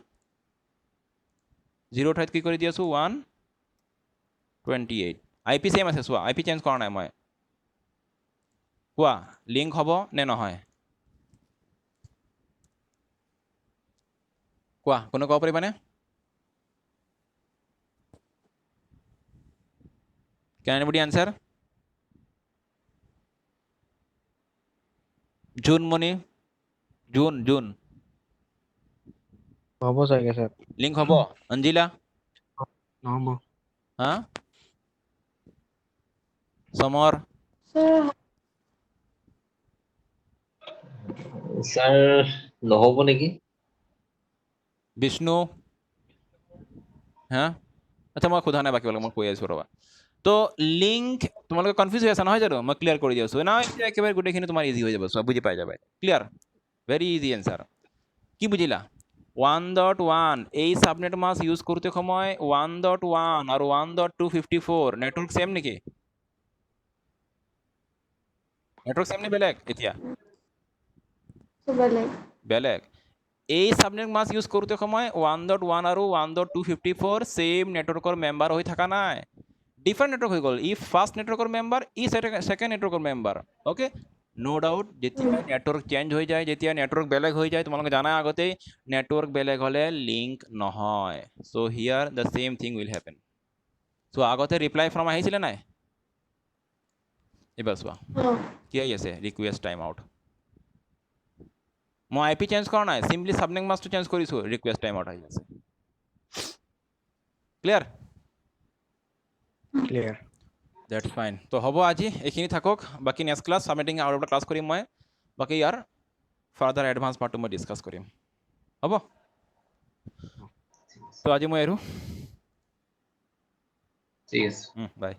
0 ঠাইত কি কৰি দি আছোঁ 128 আইপি সেম আছে চোৱা আইপি চেঞ্জ কৰা নাই মই কোৱা লিংক হ'ব নে নহয় কোৱা কোনো ক'ব পাৰিবানে Can anybody answer? Junmoni June হ'ব চাগে স্যার লিংক হ'ব অঞ্জিলা নহ'ব হা সমর sir. Sir, নহ'ব নেকি? বিষ্ণু হা আচ্ছা মই সোধা নাই বাকীবিলাক মই কৈ আছোঁ ৰ'বা তো লিংক তোমালোকে কনফিউজ হৈ আছা নহয় জানো মই ক্লিয়াৰ কৰি দি আছোঁ না এতিয়া একেবাৰে গোটেইখিনি তোমাৰ ইজি হৈ যাব চোৱা বুজি পাই যাবা ক্লিয়াৰ ভেৰি ইজি এনচাৰ কি বুজিলা 1.1 এই সাবনেট মাস্ক ইউজ করতে সময় 1.1 আর 1.254 নেটওয়ার্ক সেম নাকি নেটওয়ার্ক সেম নে বেলেগ এতিয়া So, like, বেলেগ এই সাবনেট মাস্ক ইউজ করতে সময় 1.1 আৰু 1.254 সেম নেটওয়াৰ্কৰ মেম্বাৰ হৈ থকা নাই ডিফাৰেন্ট নেটওয়াৰ্ক হৈ গ'ল ই ফাৰ্স্ট নেটওয়াৰ্কৰ মেম্বাৰ ই সেকেন্ড নেটওয়াৰ্কৰ মেম্বাৰ ওকে নো ডাউট যেতিয়া নেটওয়ার্ক চেঞ্জ হৈ যায় যেতিয়া নেটওয়ার্ক বেলেগ হৈ যায় তোমালোকে জানা আগতেই নেটওয়ার্ক বেলেগ হলে লিংক নহয় so here the same thing will happen so আগতে ৰিপ্লাই ফ্ৰম আহিছিলে নাই এবাৰ চোৱা কি আহি আছে ৰিকুৱেষ্ট টাইম আউট মই আইপি চেঞ্জ কৰা নাই সিম্পলি সাবনেট মাস্কটো চেঞ্জ কৰিছোঁ ৰিকুৱেষ্ট টাইম আউট আহি আছে ক্লিয়াৰ ক্লিয়াৰ ডেটছ ফাইন তো হ'ব আজি এইখিনি থাকক বাকী নেক্সট ক্লাছ সাবমিটিং আৰু এটা ক্লাছ কৰিম মই বাকী ইয়াৰ ফাৰ্দাৰ এডভান্স পাৰ্টটো মই ডিছকাছ কৰিম হ'ব তো আজি মই এৰো ঠিক আছে বাই